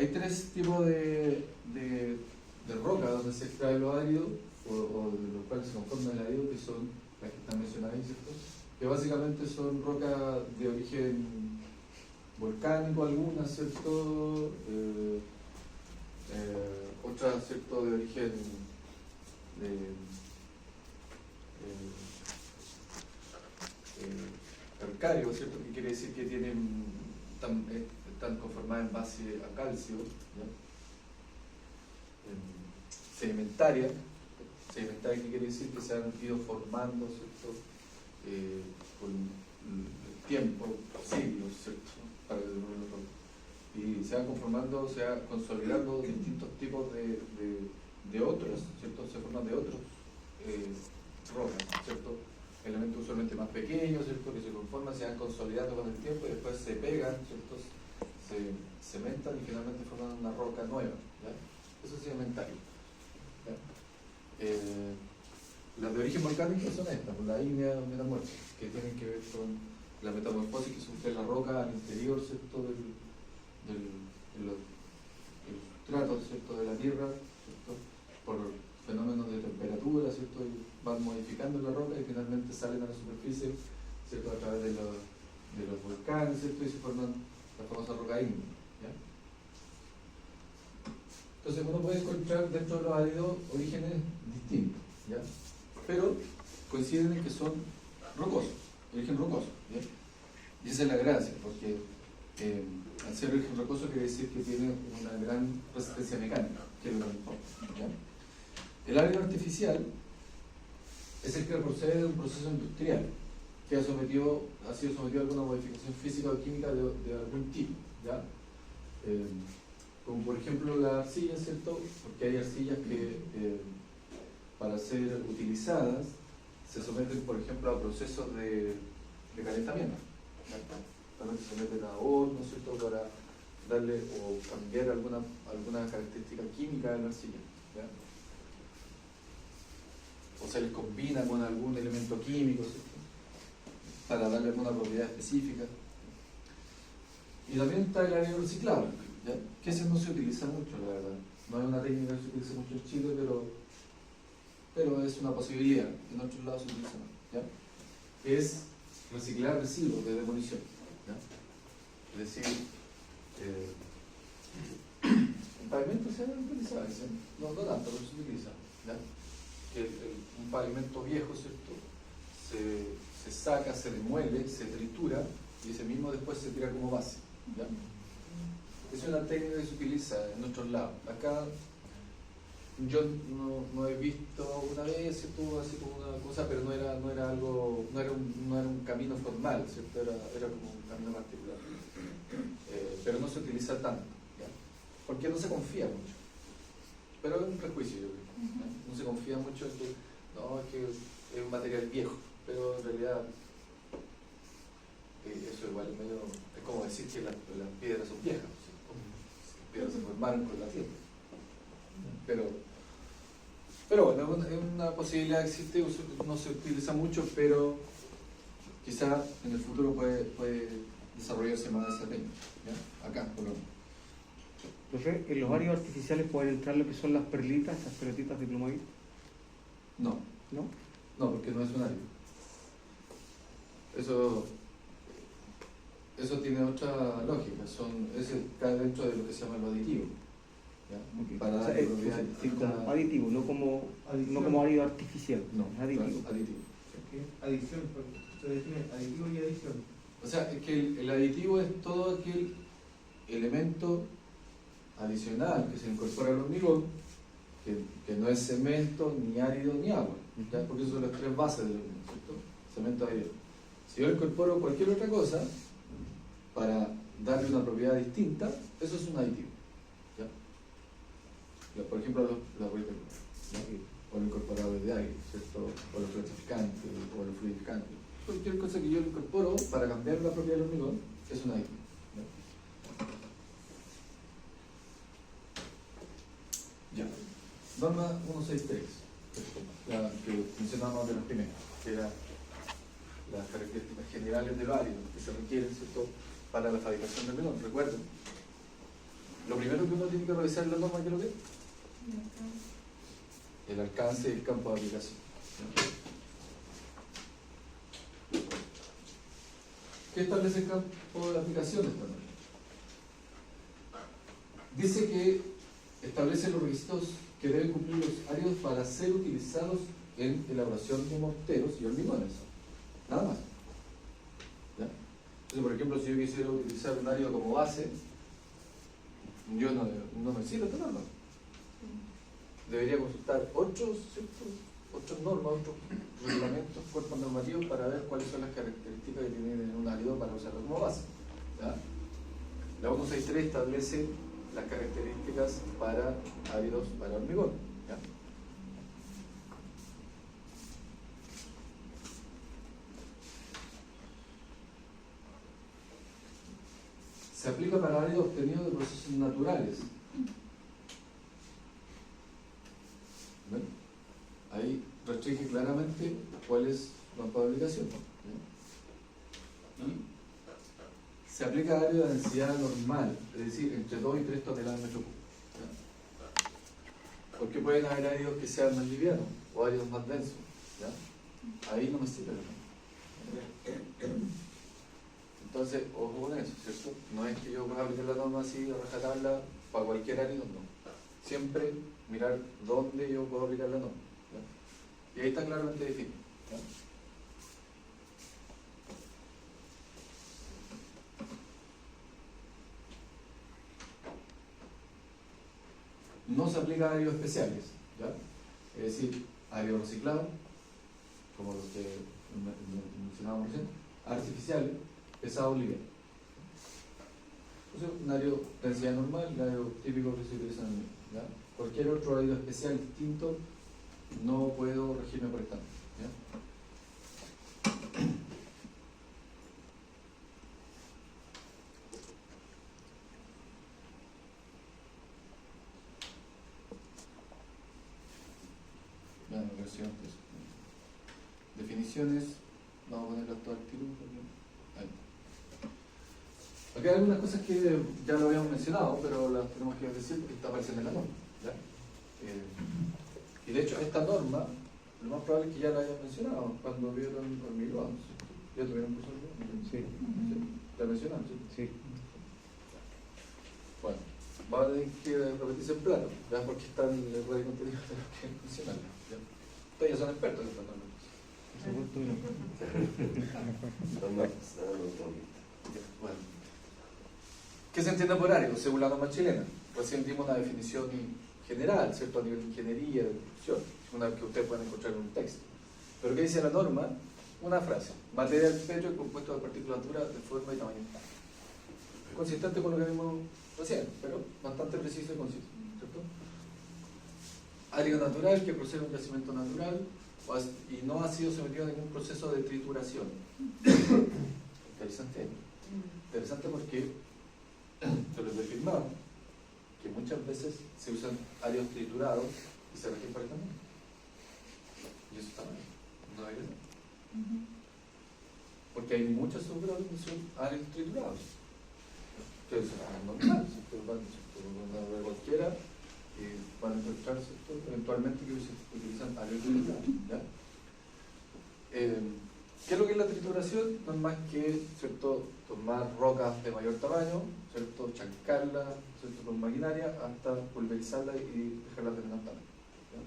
Hay tres tipos de roca donde se extrae los áridos, o de los cuales se conforma el árido, que son las que están mencionadas ahí, ¿cierto? Que básicamente son rocas de origen volcánico, algunas, ¿cierto? Otras, ¿cierto?, de origen calcáreo, ¿cierto?, que quiere decir que están conformadas en base a calcio, ¿ya? Sedimentaria, que quiere decir que se han ido formando, ¿cierto?, con el tiempo, siglos, ¿cierto?, para y se van conformando, se van consolidando distintos tipos de otros, ¿cierto?, se forman de otros rocas, ¿cierto?, elementos usualmente más pequeños, ¿cierto?, que se conforman, se van consolidando con el tiempo y después se pegan, ¿cierto?, se cementan y finalmente forman una roca nueva, ¿ya? Eso es sedimentario, ¿ya? Las de origen volcánico son estas, la ígnea metamórfica, que tienen que ver con la metamorfosis que sufre la roca al interior, ¿cierto?, de los sustratos, ¿cierto?, de la tierra, ¿cierto?, por fenómenos de temperatura, ¿cierto?, y van modificando la roca y finalmente salen a la superficie, ¿cierto?, a través de los volcanes, ¿cierto?, y se forman la famosa roca ígnea, ¿ya? Entonces uno puede encontrar dentro de los áridos orígenes distintos, ¿ya?, pero coinciden en que son rocosos, origen rocoso, ¿ya? Y esa es la gracia, porque al ser origen rocoso quiere decir que tiene una gran resistencia mecánica, que es lo que importa, ¿ya? El árido artificial es el que procede de un proceso industrial que ha sido sometido a alguna modificación física o química de algún tipo, ¿ya? Como por ejemplo la arcilla, ¿cierto?, porque hay arcillas que para ser utilizadas se someten, por ejemplo, a procesos de calentamiento, ¿ya? También se someten a hornos, ¿cierto?, para darle o cambiar alguna característica química de la arcilla, ¿ya? O se les combina con algún elemento químico, ¿cierto?, para darle alguna propiedad específica. Y también está el árido reciclable, ¿ya?, que ese no se utiliza mucho, la verdad. No es una técnica que se utiliza mucho en Chile, pero es una posibilidad. En otros lados se utiliza más, ¿ya? Es reciclar residuos de demolición, ¿ya? Es decir, el pavimento se ha utilizado, no tanto, pero se utiliza, ¿ya? Que un pavimento viejo, ¿cierto?, se saca, se demuele, se tritura y ese mismo después se tira como base, ¿ya? Es una técnica que se utiliza en otros lados. Acá yo no he visto una vez, ¿cierto?, así como una cosa, pero no era un camino formal, ¿cierto?, era como un camino particular, pero no se utiliza tanto, ¿ya?, porque no se confía mucho, pero es un prejuicio, yo creo, ¿ya? No se confía mucho en que no, es que es un material viejo, pero en realidad eso igual es como decir que las piedras son viejas, ¿cierto? Las piedras se formaron con la tierra, pero Pero bueno, es una posibilidad que existe, no se utiliza mucho, pero quizá en el futuro puede desarrollarse más esa técnica, ¿ya? Acá, por lo menos. Profe, ¿en los áridos artificiales pueden entrar lo que son las perlitas, esas pelotitas de Plomovil? No, ¿No? no, porque no es un árido. Eso tiene otra lógica, ese cae dentro de lo que se llama lo aditivo, ¿ya? Ok. Para O sea, darle es propiedades como distintas. aditivo, no como árido artificial. No, es aditivo. claro, aditivo. ¿Qué? Adición, porque se define aditivo y adición. O sea, es que el aditivo es todo aquel elemento adicional que se incorpora al hormigón, que no es cemento, ni árido, ni agua, ¿ya? Porque esas son las tres bases del hormigón, ¿cierto? Cemento, árido. Si yo incorporo cualquier otra cosa para darle una propiedad distinta, eso es un aditivo, ¿ya? Por ejemplo, la poliéster, ¿ya? O los incorporadores de aire, ¿cierto? O los clasificantes, o los fluidificantes. Cualquier cosa que yo incorporo para cambiar la propiedad del hormigón es un aditivo, ¿ya? Ya. Norma 163, la que mencionábamos de las primeras, que era las características generales del árido que se requieren, ¿cierto?, para la fabricación del hormigón. Recuerden, lo primero que uno tiene que revisar en la norma, ¿qué es lo que es? El alcance y el campo de aplicación. ¿Qué establece el campo de aplicación de esta norma? Dice que establece los requisitos que deben cumplir los áridos para ser utilizados en elaboración de morteros y hormigones. Nada más. ¿Ya? Entonces, por ejemplo, si yo quisiera utilizar un árido como base, yo no necesito esta norma. Debería consultar otras normas, otros reglamentos, cuerpos normativos para ver cuáles son las características que tiene un árido para usarlo como base. ¿Ya? La 163 establece las características para áridos para hormigón. ¿Ya? Se aplica para áridos obtenidos de procesos naturales. ¿Ven? Ahí restringe claramente cuál es la campo de aplicación. ¿Ya? Y se aplica a áridos de densidad normal, es decir, entre 2 y 3 toneladas metro cúbico. ¿Ya? Porque pueden haber áridos que sean más livianos o áridos más densos. ¿Ya? Ahí no me sirve. Entonces, ojo con eso, ¿cierto? No es que yo pueda aplicar la norma así a rajatabla para cualquier árido, no. Siempre mirar dónde yo puedo aplicar la norma. ¿Ya? Y ahí está claramente definido. ¿Ya? No se aplica a áridos especiales, ¿ya? Es decir, áridos reciclados, como los que mencionábamos recién, artificiales, pesados, livianos. Entonces, un árido de densidad normal, el árido típico que se utiliza en el medio, ¿ya? Cualquier otro árido especial distinto no puedo regirme por estándar, ¿ya? Bueno, versión, pues. Definiciones, vamos a ponerlas todas al tiro. Ahí. Aquí hay algunas cosas que ya lo habíamos mencionado, pero las tenemos que decir porque está apareciendo en la norma, ¿ya? Y de hecho, esta norma, lo más probable es que ya la hayan mencionado cuando vieron hormigón. ¿Ya tuvieron curso de hormigón? Sí. ¿Sí? ¿La mencionaron? Sí. Sí. Bueno, va a tener que repetirse en plano, ¿ya? Porque está en el error de contenido, tenemos que mencionarlo, ¿ya? Ustedes ya son expertos en esta norma. Por supuesto que no. Norma pasada, no tengo que- Bueno. ¿Qué se entiende por árido? Según la norma chilena. Recién dimos una definición general, ¿cierto? A nivel de ingeniería, de construcción, una que ustedes pueden encontrar en un texto. Pero ¿qué dice la norma? Una frase. Material perpetuo compuesto de partículas duras de forma y tamaño estándar. Consistente con lo que vimos recién, pero bastante preciso y conciso, ¿cierto? Árido natural que procede de un yacimiento natural y no ha sido sometido a ningún proceso de trituración. Interesante. Interesante porque yo les he firmado que muchas veces se usan áridos triturados y se rigen por el camino. Y eso está mal, no debería ser. Porque hay muchas obras donde son áreas triturados. Entonces, es normal, ¿cierto? Una obra cualquiera van a encontrar, ¿cierto? Eventualmente que se utilizan áreas trituradas. ¿Ya? ¿Qué es lo que es la trituración? No es más que, ¿cierto?, tomar rocas de mayor tamaño, ¿cierto?, chancarlas, ¿cierto?, con maquinaria hasta pulverizarlas y dejarlas de menor tamaño. ¿Ya?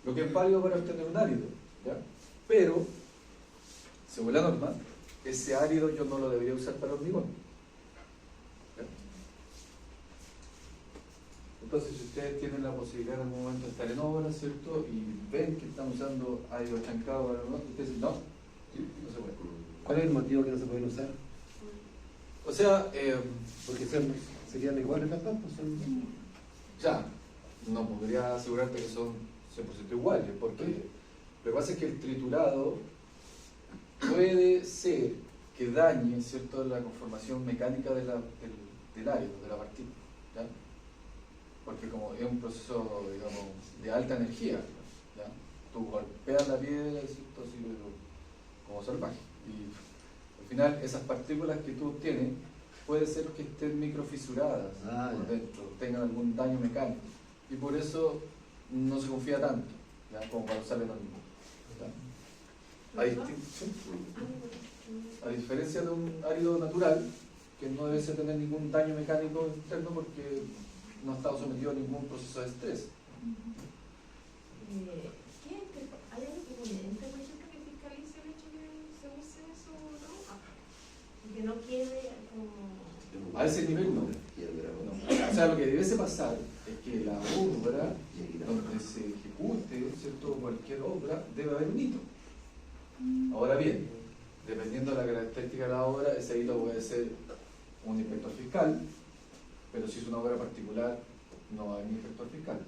Lo que es válido para obtener un árido, ¿ya? Pero, según la norma, ese árido yo no lo debería usar para hormigón. ¿Ya? Entonces, si ustedes tienen la posibilidad en algún momento de estar en obra, ¿cierto?, y ven que están usando árido chancado para hormigón, ustedes dicen, no, no se puede. ¿Cuál es el motivo que no se pueden usar? O sea, Porque serían iguales las dos, pues son... ya, no podría asegurarte que son 100% iguales, porque lo que pasa es que el triturado puede ser que dañe, ¿cierto?, la conformación mecánica del árido, de la partícula, ¿ya? Porque como es un proceso, digamos, de alta energía, ¿ya? Tú golpeas la piedra, ¿cierto?, así, como salvaje, y al final esas partículas que tú obtienes puede ser que estén microfisuradas por dentro, tengan algún daño mecánico, y por eso no se confía tanto, ¿ya?, como para usarle lo mismo. A diferencia de un árido natural, que no debe tener ningún daño mecánico interno porque no ha estado sometido a ningún proceso de estrés. ¿Hay algo que comenta, por ejemplo, que fiscalice el hecho que se use eso o no? Y que no quede como... A ese nivel no. O sea, lo que debiese pasar es que la obra donde se ejecute, ¿cierto?, cualquier obra, debe haber un hito. Ahora bien, dependiendo de la característica de la obra, ese hito puede ser un inspector fiscal, pero si es una obra particular, no hay un inspector fiscal.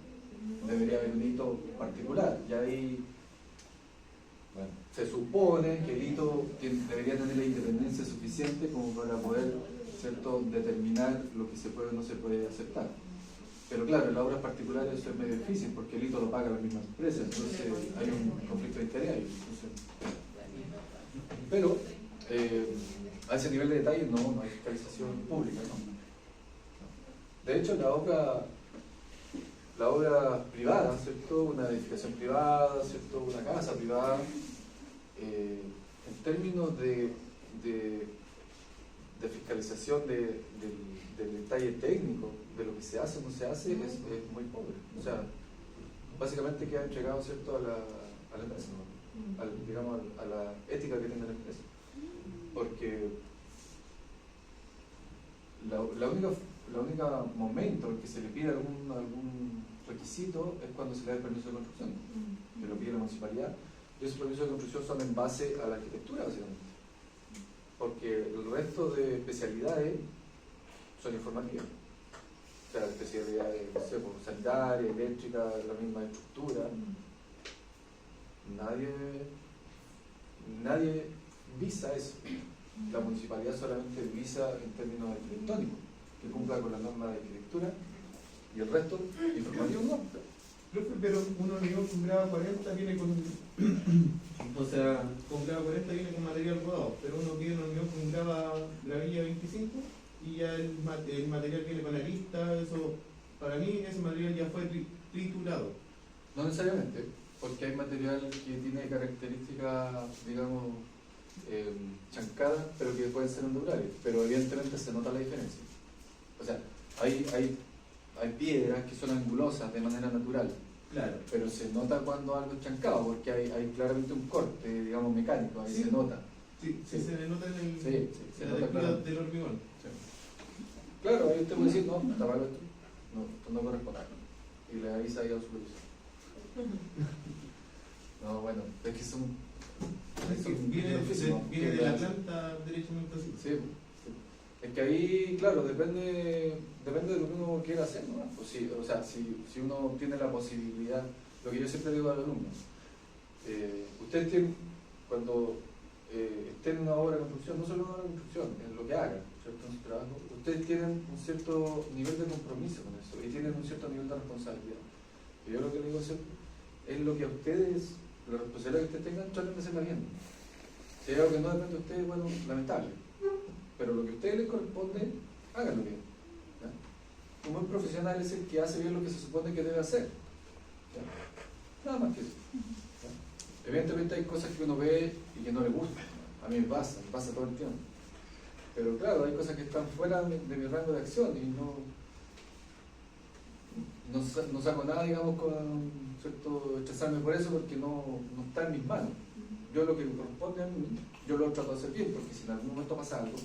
Debería haber un hito particular, y ahí, bueno, se supone que el hito debería tener la independencia suficiente como para poder, ¿cierto?, determinar lo que se puede o no se puede aceptar. Pero claro, en las obras particulares eso es medio difícil porque el hito lo paga la misma empresa, entonces hay un conflicto de interés ahí. Pero a ese nivel de detalle no hay fiscalización pública, ¿no? De hecho, la obra privada, ¿cierto?, una edificación privada, ¿cierto?, una casa privada, en términos de fiscalización del detalle técnico de lo que se hace o no se hace es muy pobre. O sea, básicamente queda entregado, ¿cierto?, a la empresa, ¿no? Digamos, a la ética que tenga la empresa. Porque la única momento en que se le pide algún requisito es cuando se le da el permiso de construcción, que lo pide la municipalidad, y esos permisos de construcción son en base a la arquitectura, básicamente. Porque el resto de especialidades son informativas. O sea, especialidades, no sé, sanitaria, eléctrica, la misma estructura. Nadie visa eso. La municipalidad solamente visa en términos arquitectónicos, que cumpla con la norma de arquitectura, y el resto, informativo no. Pero un hormigón con grado 40 viene con... O sea, con grado 40 viene con material rodado, pero uno pide un hormigón con gravilla 25 y ya el material viene con arista, eso, para mí ese material ya fue triturado. No necesariamente, porque hay material que tiene características, digamos, chancadas, pero que pueden ser ondulares, pero evidentemente se nota la diferencia. O sea, hay piedras que son angulosas de manera natural, Claro. pero se nota cuando algo es chancado, porque hay claramente un corte, digamos, mecánico, ahí Sí. se nota. Sí, Sí. se le nota en el, Sí, se en la nota textura claramente. del hormigón. Claro, ahí usted puede decir, no, está malo esto, esto no corresponde. Y le avisa ahí a su supervisor. No, bueno, es que son Viene oficio, ¿no? de la planta derechamente así. Sí, es que ahí, claro, depende de lo que uno quiera hacer, ¿no? Pues sí, o sea, si uno tiene la posibilidad, lo que yo siempre digo a los alumnos, ustedes tienen, cuando estén en una obra de construcción, no solo en una obra de construcción, en lo que hagan, ¿cierto?, en su trabajo, ustedes tienen un cierto nivel de compromiso con eso y tienen un cierto nivel de responsabilidad. Y yo lo que les digo siempre es lo que a ustedes la responsabilidad que ustedes tengan, traten de hacerla bien. Si hay algo que no depende de ustedes, bueno, lamentable. Pero lo que a ustedes les corresponde, háganlo bien. ¿Ya? Un buen profesional es el que hace bien lo que se supone que debe hacer. ¿Ya? Nada más que eso. ¿Ya? Evidentemente hay cosas que uno ve y que no le gustan. A mí me pasa todo el tiempo. Pero claro, hay cosas que están fuera de mi rango de acción y no saco nada, digamos, con cierto estresarme por eso porque no está en mis manos. Yo lo que me corresponde a mí, yo lo trato de hacer bien, porque si en algún momento pasa algo,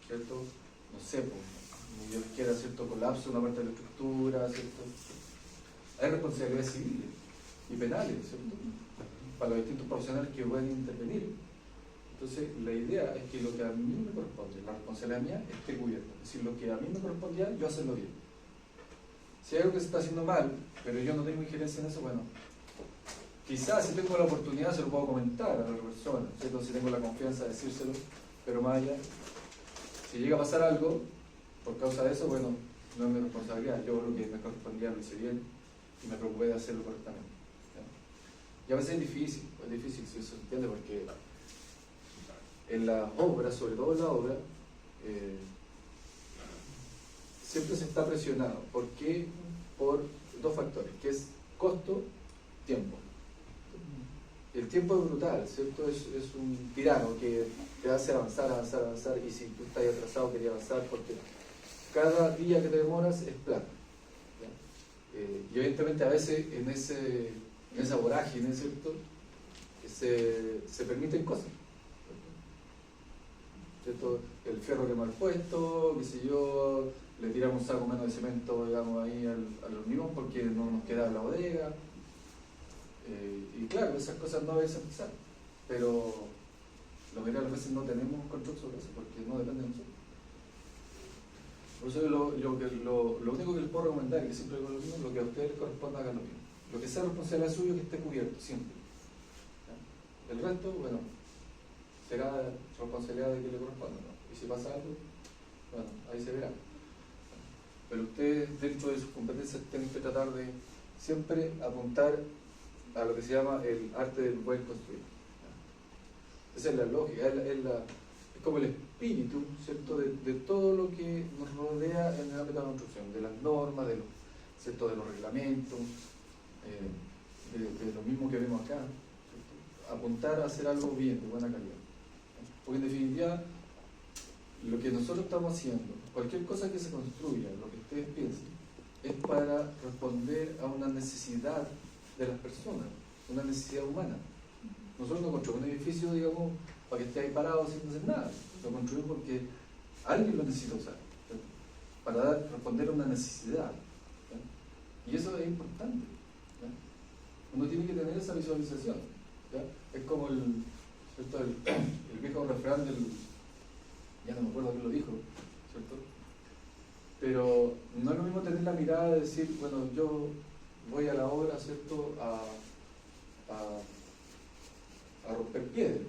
¿cierto? No sé, pues, Dios quiera, ¿cierto? Colapso, una parte de la estructura, ¿cierto? Hay responsabilidades civiles y penales, ¿cierto? Para los distintos profesionales que pueden intervenir. Entonces, la idea es que lo que a mí me corresponde, la responsabilidad mía, esté cubierta. Es decir, lo que a mí me correspondía, yo hacerlo bien. Si hay algo que se está haciendo mal, pero yo no tengo injerencia en eso, bueno, quizás si tengo la oportunidad se lo puedo comentar a la otra persona, ¿cierto? Si tengo la confianza de decírselo, pero más allá, si llega a pasar algo, por causa de eso, bueno, no es mi responsabilidad. Yo lo que me correspondía lo hice bien y me preocupé de hacerlo correctamente. ¿Ya? Y a veces es difícil si eso se entiende, porque en la obra, sobre todo en la obra, siempre se está presionado. ¿Por qué? Por dos factores, que es costo, tiempo. El tiempo es brutal, ¿cierto? Es un tirano que te hace avanzar, y si tú estás atrasado querías avanzar porque cada día que te demoras es plata. Y evidentemente a veces en esa vorágine, ¿cierto? Se permiten cosas. ¿Cierto? El fierro que mal puesto, qué sé yo, le tiramos un saco menos de cemento, digamos, ahí al hormigón porque no nos queda la bodega. Y claro, esas cosas no deben empezar, pero la mayoría de las veces no tenemos control sobre eso porque no depende de nosotros. Por eso lo único que les puedo recomendar, y que siempre digo lo mismo, lo que a ustedes les corresponda, háganlo bien. Lo que sea responsabilidad suyo, que esté cubierto, siempre. ¿Ya? El resto, bueno, será responsabilidad de que le corresponda, ¿no? Y si pasa algo, bueno, ahí se verá. Pero ustedes, dentro de sus competencias, tienen que tratar de siempre apuntar a lo que se llama el arte del buen construir. Esa es la lógica, es como el espíritu, ¿cierto? De todo lo que nos rodea en el ámbito de la construcción, de las normas, ¿cierto? De los reglamentos, de lo mismo que vemos acá, ¿cierto? Apuntar a hacer algo bien, de buena calidad. Porque en definitiva, lo que nosotros estamos haciendo, cualquier cosa que se construya, lo que ustedes piensen, es para responder a una necesidad de las personas, una necesidad humana. Nosotros no construimos un edificio, digamos, para que esté ahí parado sin hacer nada. Lo construimos porque alguien lo necesita usar, ¿cierto? Para responder a una necesidad. ¿Ya? Y eso es importante. ¿Ya? Uno tiene que tener esa visualización. ¿Ya? Es como el viejo refrán ya no me acuerdo quién lo dijo, ¿cierto? Pero no es lo mismo tener la mirada de decir, bueno, yo voy a la obra, ¿cierto?, a romper piedra.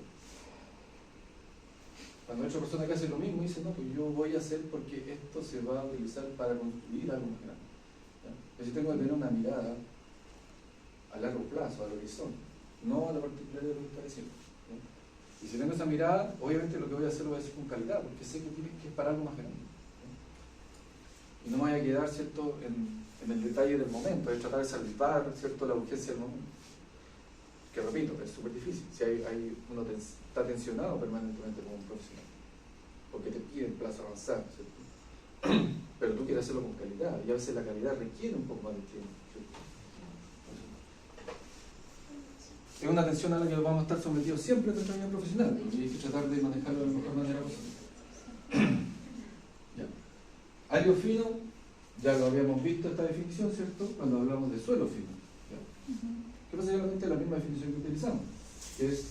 Cuando hay otra persona que hace lo mismo dice, no, pues yo voy a hacer porque esto se va a utilizar para construir algo más grande. Entonces tengo que tener una mirada a largo plazo, al horizonte, no a la particularidad de lo que está diciendo. Y si tengo esa mirada, obviamente lo que voy a hacer lo voy a hacer con calidad, porque sé que es para algo más grande. Y no me voy a quedar, ¿cierto?, en el detalle del momento, de tratar de salvar, ¿cierto?, la urgencia del momento. Que repito, es súper difícil. Si uno está tensionado permanentemente como un profesional, porque te piden plazo avanzar, ¿cierto? Pero tú quieres hacerlo con calidad, y a veces la calidad requiere un poco más de tiempo, ¿cierto? Es una tensión a la que vamos a estar sometidos siempre en nuestra vida profesional, y hay que tratar de manejarlo de la mejor manera posible. Área fino, ya lo habíamos visto esta definición, ¿cierto?, cuando hablamos de suelo fino. ¿Ya? Que es básicamente la misma definición que utilizamos, que es,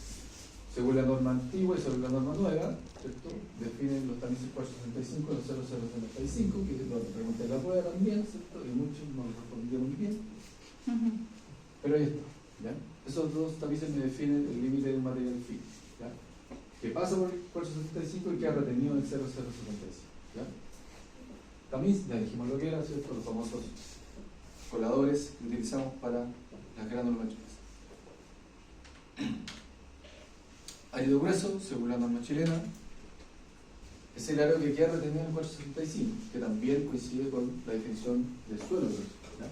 según la norma antigua y sobre la norma nueva, ¿cierto?, definen los tamices 465 y los 0075, que lo pregunté en la prueba también, ¿cierto?, y muchos no lo respondieron muy bien. Pero ahí está, ¿ya? Esos dos tamices me definen el límite del material fino, ¿ya?, que pasa por el 465 y que ha retenido el 0075, ¿ya? Tamiz, ya dijimos lo que era, ¿cierto?, los famosos coladores que utilizamos para las granulometrías. Árido grueso, según la norma chilena, es el área que queda retenido en el 465, que también coincide con la definición del suelo grueso. ¿Ya?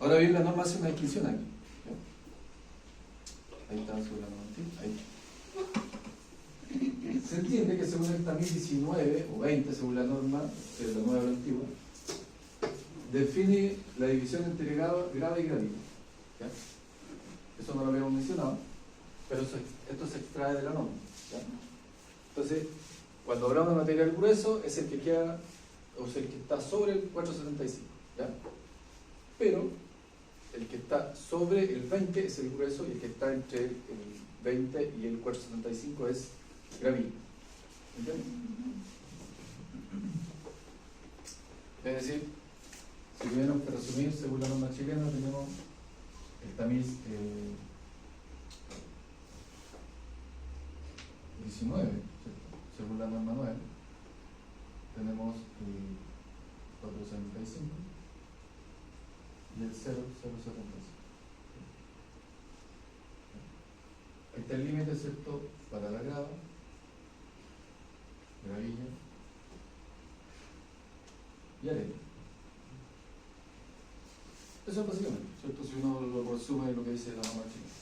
Ahora bien, la norma hace una distinción aquí. ¿Ya? Ahí está, según la norma antigua. Ahí. Se entiende que según el TAMIS 19 o 20, según la norma, que es la nueva o la antigua, define la división entre grave y gravito. ¿Ya? Eso no lo habíamos mencionado, pero esto se extrae de la norma. ¿Ya? Entonces, cuando hablamos de material grueso, es el que queda, o sea, el que está sobre el 475. ¿Ya? Pero el que está sobre el 20 es el grueso y el que está entre el 20 y el 475 es gravito. ¿Entiendes? Es decir, si tuviéramos que resumir, según la norma chilena, tenemos el TAMIS 19, ¿cierto? Según la norma 9, tenemos el 475 y el 0075. Ahí está el límite, ¿cierto? Para la grava, gravilla y arena. Eso es básicamente, ¿cierto? Si uno lo resume lo que dice la norma chilena.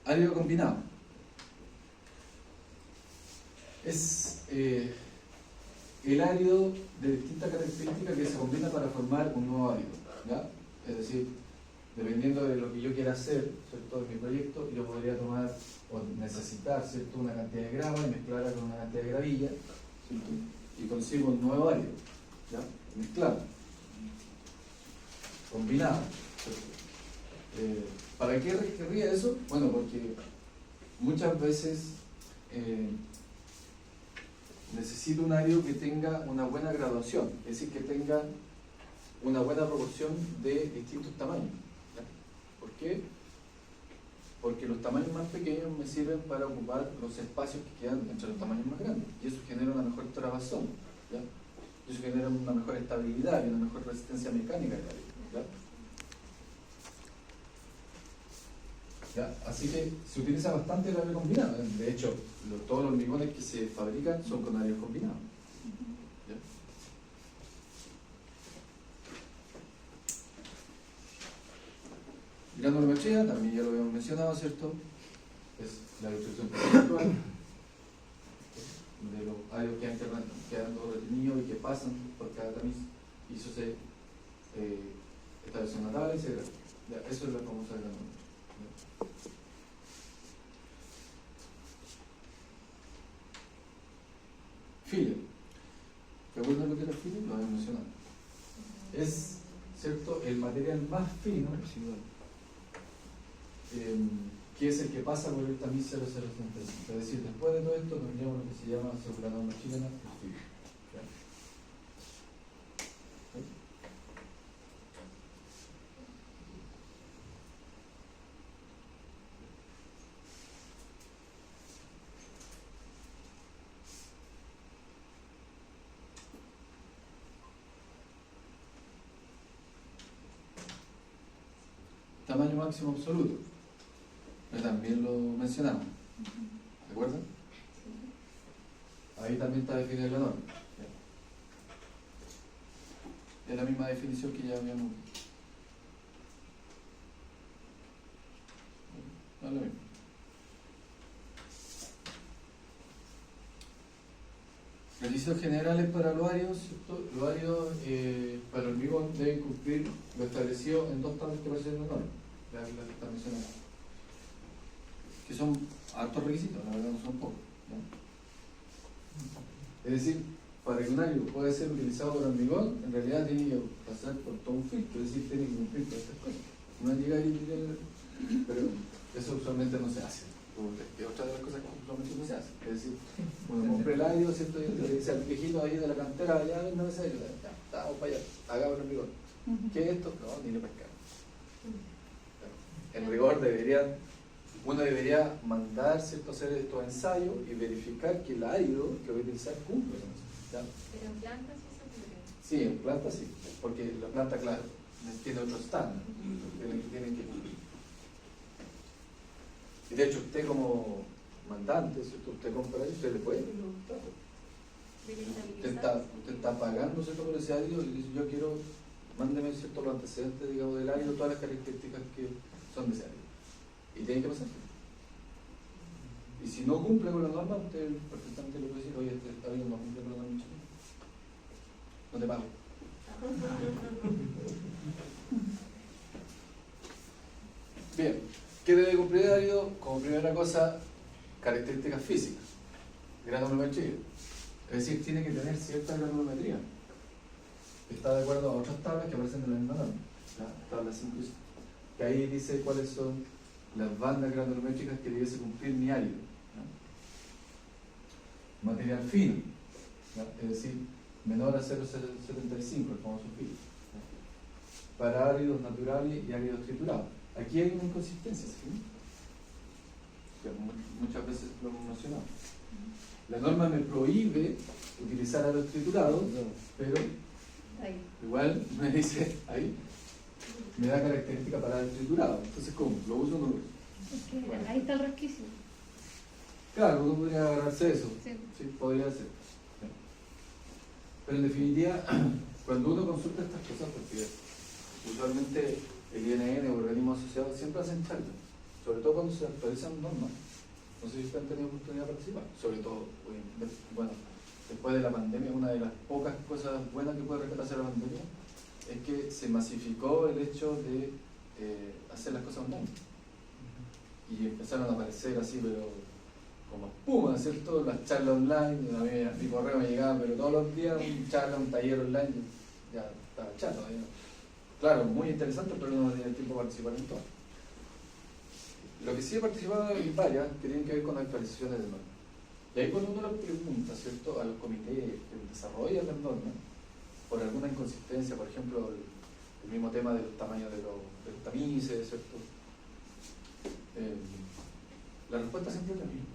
Árido combinado. Es el árido de distintas características que se combina para formar un nuevo árido. ¿Ya? Es decir, dependiendo de lo que yo quiera hacer, ¿cierto? En mi proyecto, yo podría tomar o necesitar, ¿cierto? Una cantidad de grava y mezclarla con una cantidad de gravilla, ¿cierto? Y consigo un nuevo árido. ¿Ya? Mezclado. Combinado. ¿Cierto? ¿Para qué querría eso? Bueno, porque muchas veces necesito un árido que tenga una buena graduación, es decir, que tenga una buena proporción de distintos tamaños. ¿Ya? ¿Por qué? Porque los tamaños más pequeños me sirven para ocupar los espacios que quedan entre los tamaños más grandes, y eso genera una mejor trabazón, ¿ya? Y eso genera una mejor estabilidad y una mejor resistencia mecánica del árido, ¿ya? ¿Ya? Así que se utiliza bastante el árido combinado. De hecho, todos los hormigones que se fabrican son con áridos combinados. ¿Ya? Mirando la machina, también ya lo habíamos mencionado, ¿cierto? Es la distribución conceptual de los áridos que quedan todos retenidos y que pasan por cada tamiz, y eso se establece en una tabla y se graba. Eso es la famosa granulación. Filler. ¿Recuerdan lo que era el filler? Lo habíamos mencionado. Es, ¿cierto?, el material más fino, que es el que pasa por el tamiz 0035. Es decir, después de todo esto tendríamos lo que se llama, según la norma chilena, el filler. ¿Ya? ¿Sí? Tamaño máximo absoluto, que también lo mencionamos, ¿recuerdan? Ahí también está definida la norma. Es la misma definición que ya habíamos visto. No es lo mismo. Requisitos generales para los áridos, ¿cierto? Los áridos para el hormigón deben cumplir lo establecido en dos tablas que aparecen en la norma, las que están mencionadas, que son altos requisitos, la verdad no son pocos, ¿no? Es decir, para que un árido pueda ser utilizado por hormigón, en realidad tiene que pasar por todo un filtro, es decir, tiene que cumplir todas estas cosas. No es llegar y tirar, pero eso usualmente no se hace. Es otra de las cosas que usualmente no se hace. Es decir, cuando compré el árido, ¿cierto? Yo le dice al viejito ahí de la cantera, allá, no me sé, ya, vamos para allá, hagamos el rigor. ¿Qué es esto? No, ni le pescamos. En rigor uno debería mandar, ¿cierto?, hacer estos ensayos y verificar que el árido que voy a utilizar cumple con eso. ¿Ya? Pero en plantas sí se puede. Sí, en planta sí, porque la planta, claro, tiene otro estándar, tienen que cumplir. Y de hecho usted como mandante, ¿cierto? Usted compra ahí, usted le puede pedir los datos. Usted está pagando, ¿cierto? Por ese árido y dice, yo quiero, mándeme, ¿cierto? Los antecedentes, digamos, del árido, todas las características que son de ese árido. Y tiene que pasar. Y si no cumple con la norma, usted perfectamente le puede decir, oye, este árido no cumple con la norma, no te pago. Bien, ¿qué debe cumplir el árido? Como primera cosa, características físicas, granulometría. Es decir, tiene que tener cierta granulometría. Está de acuerdo a otras tablas que aparecen en la misma norma, la tabla 5 y 6. Que ahí dice cuáles son las bandas granulométricas que debiese cumplir mi árido. ¿No? Material fino, ¿no? Es decir, menor a 0,75, el famoso filo. ¿No? Para áridos naturales y áridos triturados. Aquí hay una inconsistencia, ¿sí? Que muchas veces lo hemos mencionado. La norma me prohíbe utilizar áridos triturados, pero igual me dice ahí, me da característica para áridos triturados. Entonces, ¿cómo? ¿Lo uso o no lo uso? Es que ahí está el resquicio. Claro, uno podría agarrarse de eso. Sí. Sí, podría ser. Pero en definitiva, cuando uno consulta estas cosas, porque usualmente el INN o organismos asociados siempre hacen charlas, sobre todo cuando se actualizan normas. No sé si ustedes han tenido oportunidad de participar, sobre todo, bueno, después de la pandemia, una de las pocas cosas buenas que puede rescatarse la pandemia es que se masificó el hecho de hacer las cosas online. Y empezaron a aparecer así, pero como espuma, ¿cierto? Las charlas online, a mi correo me llegaban, pero todos los días un charla, un taller online, ya estaba chato. ¿no? Claro, muy interesante, pero no tenía el tiempo de participar en todo. Lo que sí he participado en varias que tienen que ver con actualizaciones de normas. Y ahí cuando uno le pregunta, ¿cierto?, a los comités que desarrollan las normas, por alguna inconsistencia, por ejemplo, el mismo tema de los tamaños de los tamices, ¿cierto? La respuesta siempre es la misma.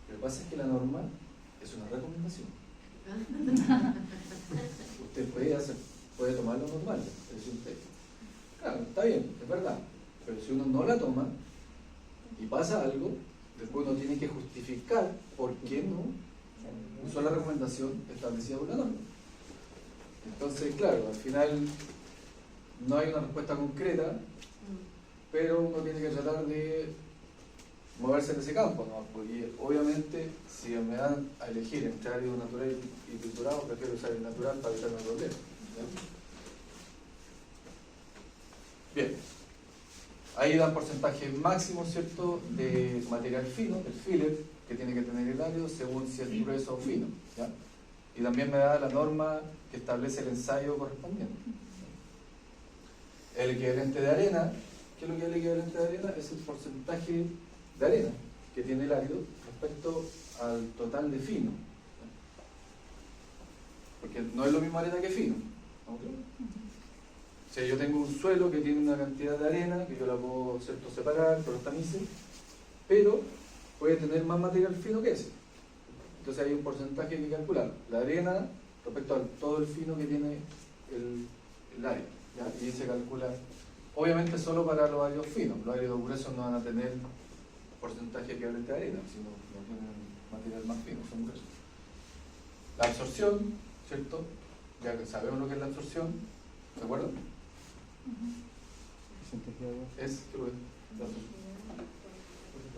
Lo que pasa es que la norma es una recomendación. Usted puede tomarlo normal, es decir, usted, claro, está bien, es verdad, pero si uno no la toma y pasa algo, después uno tiene que justificar por qué no usó la recomendación establecida por la norma. Entonces, claro, al final no hay una respuesta concreta, pero uno tiene que tratar de moverse en ese campo, ¿no? Porque obviamente si me dan a elegir entre árido natural y triturado, prefiero usar el natural para evitar un problema. Bien, ahí dan porcentaje máximo, ¿cierto?, de material fino, el filler, que tiene que tener el árido según si es grueso o fino, ¿ya? Y también me da la norma que establece el ensayo correspondiente. El equivalente de arena, ¿qué es lo que es el equivalente de arena? Es el porcentaje de arena que tiene el árido respecto al total de fino. Porque no es lo mismo arena que fino. ¿No? O sea, yo tengo un suelo que tiene una cantidad de arena que yo la puedo, ¿cierto?, separar por los tamices, pero puede tener más material fino que ese. Entonces hay un porcentaje que calcular. La arena respecto a todo el fino que tiene el árido, ¿ya? Y se calcula, obviamente solo para los áridos finos. Los áridos gruesos no van a tener porcentaje equivalente a arena, sino no tienen material más fino, son gruesos. La absorción, ¿cierto? Ya que sabemos lo que es la absorción, ¿de acuerdo? Es, ¿qué lo es? La absorción.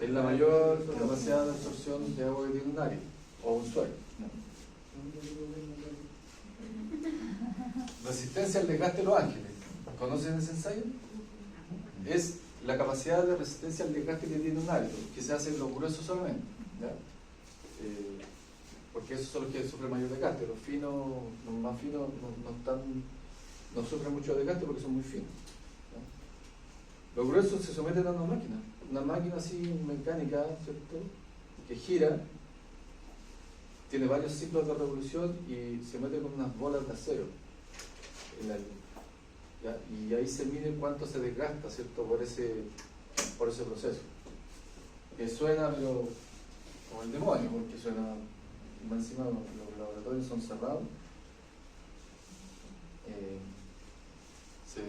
Es la mayor capacidad de absorción de agua que tiene un árido o un suelo. ¿No? Resistencia al desgaste de los ángeles. ¿Conocen ese ensayo? Es la capacidad de resistencia al desgaste que tiene un árido, que se hace en los gruesos solamente, ¿ya? Porque esos son los que sufren mayor desgaste. Los finos, los más finos no sufren mucho desgaste porque son muy finos, ¿ya? Los gruesos se someten a una máquina así mecánica, ¿cierto?, que gira, tiene varios ciclos de revolución y se mete con unas bolas de acero en el árido, ¿ya? Y ahí se mide cuánto se desgasta, ¿cierto?, por ese proceso, que suena pero como el demonio, porque suena, más encima los laboratorios son cerrados se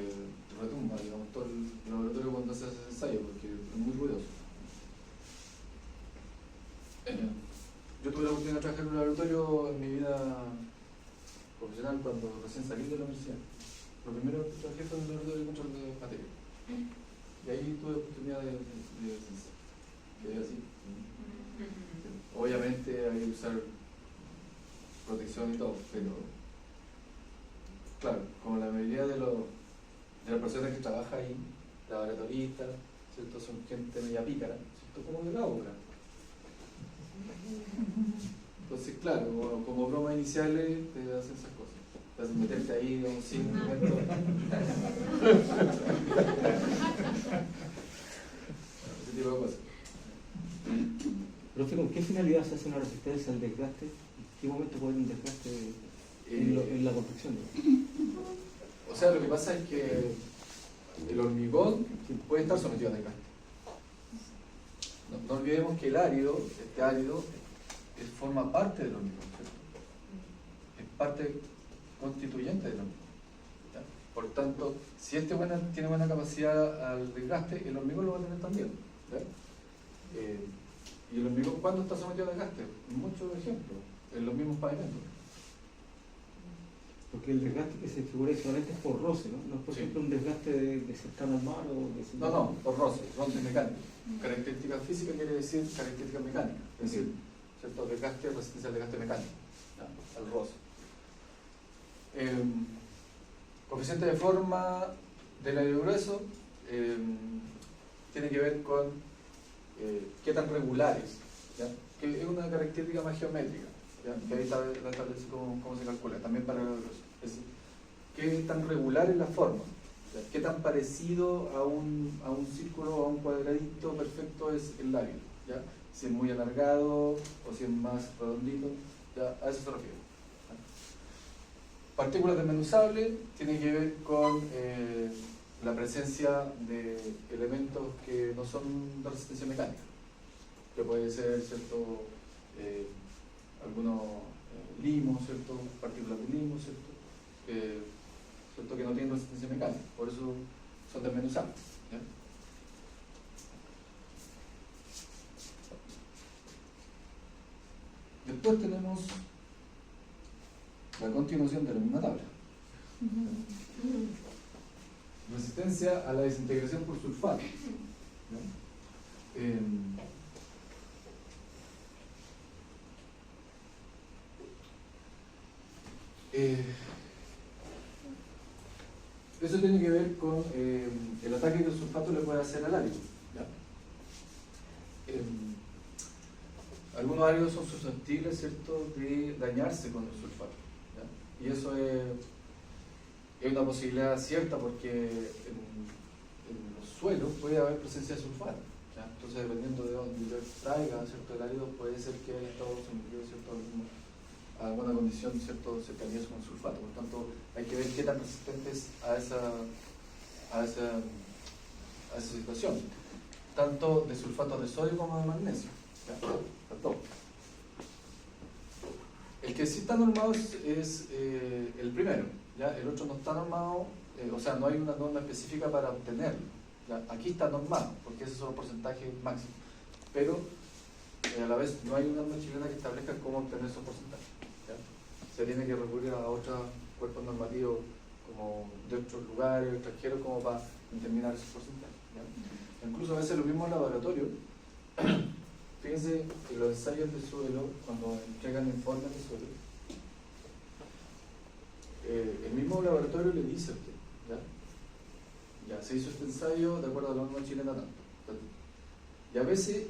retumba, digamos, todo el laboratorio cuando se hace ese ensayo, porque es muy ruidoso. Yo tuve la oportunidad de trabajar en un laboratorio en mi vida profesional cuando recién salí de la universidad. Lo primero que trabajé fue en el laboratorio de control de materia. Y ahí tuve oportunidad de ciencia. Quedé así. Obviamente hay que usar protección y todo, pero claro, como la mayoría de las personas que trabajan ahí, laboratoristas, ¿cierto? Son gente media pícara, ¿cierto? Como de la obra. Entonces, claro, como bromas iniciales te hacen esas cosas. Te hacen meterte ahí a un 5 minutos. Ese tipo de cosas. Profe, ¿con qué finalidad se hace una resistencia al desgaste? ¿En qué momento puede haber un desgaste en la construcción? O sea, lo que pasa es que el hormigón puede estar sometido a desgaste. No olvidemos que el árido, forma parte del hormigón, ¿cierto? Es parte constituyente del hormigón. ¿Ya? Por tanto, si tiene buena capacidad al desgaste, el hormigón lo va a tener también. ¿Ya? ¿Y el hormigón cuándo está sometido a desgaste? Muchos ejemplos, en los mismos pavimentos. Porque el desgaste que se figura solamente es por roce, ¿no? No es, por ejemplo, un desgaste de cercano al mar o de... No, por roce mecánico. Característica física quiere decir característica mecánica, es decir, ¿cierto? Desgaste, resistencia al desgaste mecánico, ¿ya? Al roce. Coeficiente de forma del árido grueso tiene que ver con qué tan regulares, ¿ya? Que es una característica más geométrica, ¿ya? Que ahí la establece cómo se calcula, también para el árido grueso. Es decir, qué tan regular es la forma, ¿ya? Qué tan parecido a un círculo o a un cuadradito perfecto es el árido, ¿ya? Si es muy alargado o si es más redondito, ¿ya? A eso se refiere. Partículas desmenuzables tiene que ver con la presencia de elementos que no son de resistencia mecánica, que puede ser, ¿cierto? Algunos limos, ¿cierto? Partículas de limo, ¿cierto? ¿Cierto? Que no tienen resistencia mecánica, por eso son desmenuzables, ¿ya? Después tenemos la continuación de la misma tabla. Resistencia a la desintegración por sulfato. Eso tiene que ver con el ataque que el sulfato le puede hacer al árido. ¿Ya? Algunos áridos son susceptibles, ¿cierto?, de dañarse con el sulfato. ¿Ya? Y eso es una posibilidad cierta porque en los suelos puede haber presencia de sulfato. ¿Ya? Entonces, dependiendo de dónde yo extraiga, ¿cierto?, el árido, puede ser que haya estado sometido, ¿cierto?, a alguna condición, ¿cierto?, cercanías con el sulfato. Por tanto, hay que ver qué tan resistentes a esa situación, tanto de sulfato de sodio como de magnesio. ¿Ya? Tanto. El que sí está normado es el primero, ¿ya? El otro no está normado, o sea, no hay una norma específica para obtenerlo, ¿ya? Aquí está normado, porque ese es un porcentaje máximo, pero a la vez no hay una norma chilena que establezca cómo obtener esos porcentajes, ¿ya? Se tiene que recurrir a otros cuerpos normativos como de otros lugares, extranjeros, como para determinar esos porcentajes, ¿ya? Incluso a veces los mismos laboratorios, fíjense que los ensayos de suelo, cuando entregan informes de suelo, el mismo laboratorio le dice a usted, ya se hizo este ensayo de acuerdo a la norma chilena tanto. Y a veces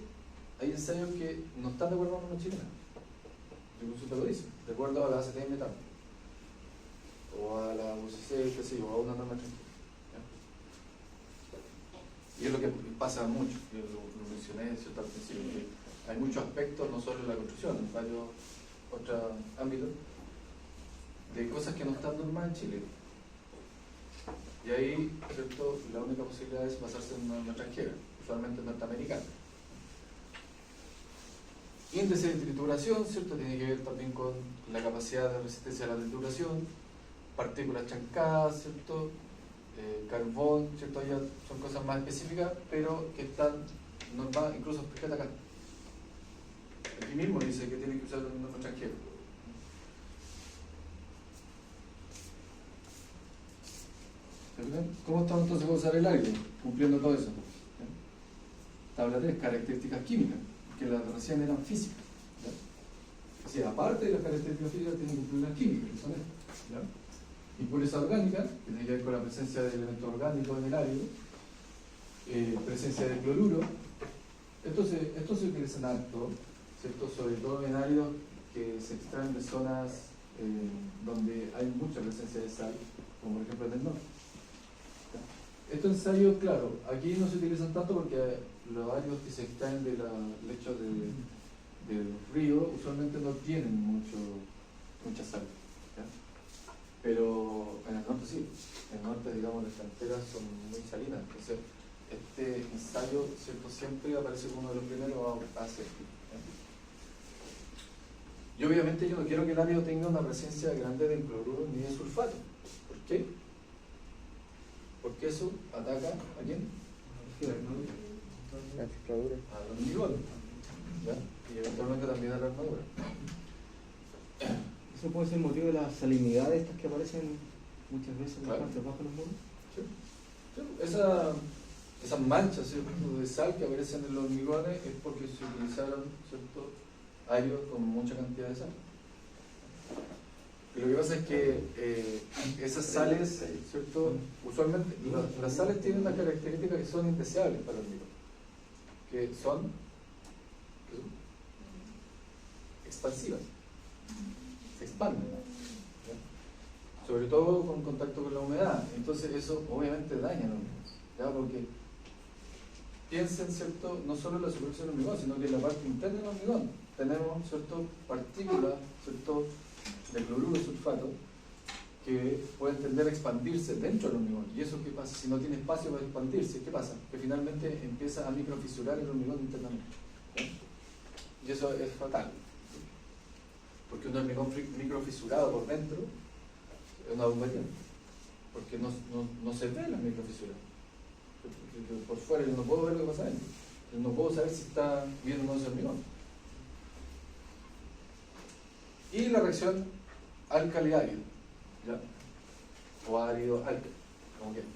hay ensayos que no están de acuerdo a la norma chilena, incluso te lo dice, de acuerdo a la ACTM tanto, o a la UCC, qué sé yo, o a una norma extranjera. Y es lo que pasa mucho, yo lo mencioné ¿cierto?, al principio, que hay muchos aspectos, no solo en la construcción, en varios otros ámbitos, de cosas que no están normales en Chile. Y ahí, ¿cierto?, la única posibilidad es basarse en una extranjera, usualmente norteamericana. Índice de trituración, ¿cierto?, tiene que ver también con la capacidad de resistencia a la trituración. partículas chancadas, ¿cierto? Carbón, ¿cierto? Ya son cosas más específicas, pero que están normal, incluso fíjate acá. Aquí mismo dice que tiene que usar un nombre extranjero. ¿Cómo estamos entonces a usar el aire? Cumpliendo todo eso. Tabla 3, características químicas, que las recién eran físicas. ¿Ya? O sea, aparte de las características físicas, tienen que cumplir las químicas, que son estas. ¿Ya? Impureza orgánica, que tiene que ver con la presencia de elementos orgánicos en el árido, presencia de cloruro. Esto se utiliza en harto, ¿cierto? Sobre todo en áridos que se extraen de zonas donde hay mucha presencia de sal, como por ejemplo en el norte. Estos ensayos, claro, aquí no se utilizan tanto porque los áridos que se extraen de la lecho del río usualmente no tienen mucha sal. ¿Ya? Pero en el norte sí, en el norte, digamos, las canteras son muy salinas, entonces este ensayo, ¿cierto? Siempre aparece como uno de los primeros a hacer. Y obviamente yo no quiero que el árido tenga una presencia grande de cloruro ni de sulfato. ¿Por qué? Porque eso ataca ¿a quién? Al hormigón, ¿ya? Y eventualmente también a la armadura. Eso puede ser el motivo de la salinidad estas que aparecen muchas veces en las Claro. partes bajas de los muros. Sí. Esas manchas, ¿cierto? De sal que aparecen en los hormigones es porque se utilizaron, ¿cierto? Áridos con mucha cantidad de sal. Y lo que pasa es que esas sales, ¿cierto? Usualmente las sales tienen una característica que son indeseables para el hormigón, que son expansivas, se expanden, ¿ya? Sobre todo con contacto con la humedad. Entonces eso obviamente daña el hormigón, ¿ya? Porque piensen, ¿cierto? No solo en la superficie del hormigón, sino que en la parte interna del hormigón tenemos, ¿cierto? Partículas, ¿cierto? De cloruro y sulfato que pueden tender a expandirse dentro del hormigón. ¿Y eso qué pasa? Si no tiene espacio para expandirse, ¿qué pasa? Que finalmente empieza a microfisurar el hormigón internamente. ¿Ya? Y eso es fatal. Porque un hormigón microfisurado por dentro es una bomba de tiempo. Porque no se ve la microfisura. Por fuera yo no puedo ver lo que pasa adentro. Yo no puedo saber si está bien o no ese hormigón. Y la reacción álcali-árido, ¿ya? O árido-álcali, como quieran.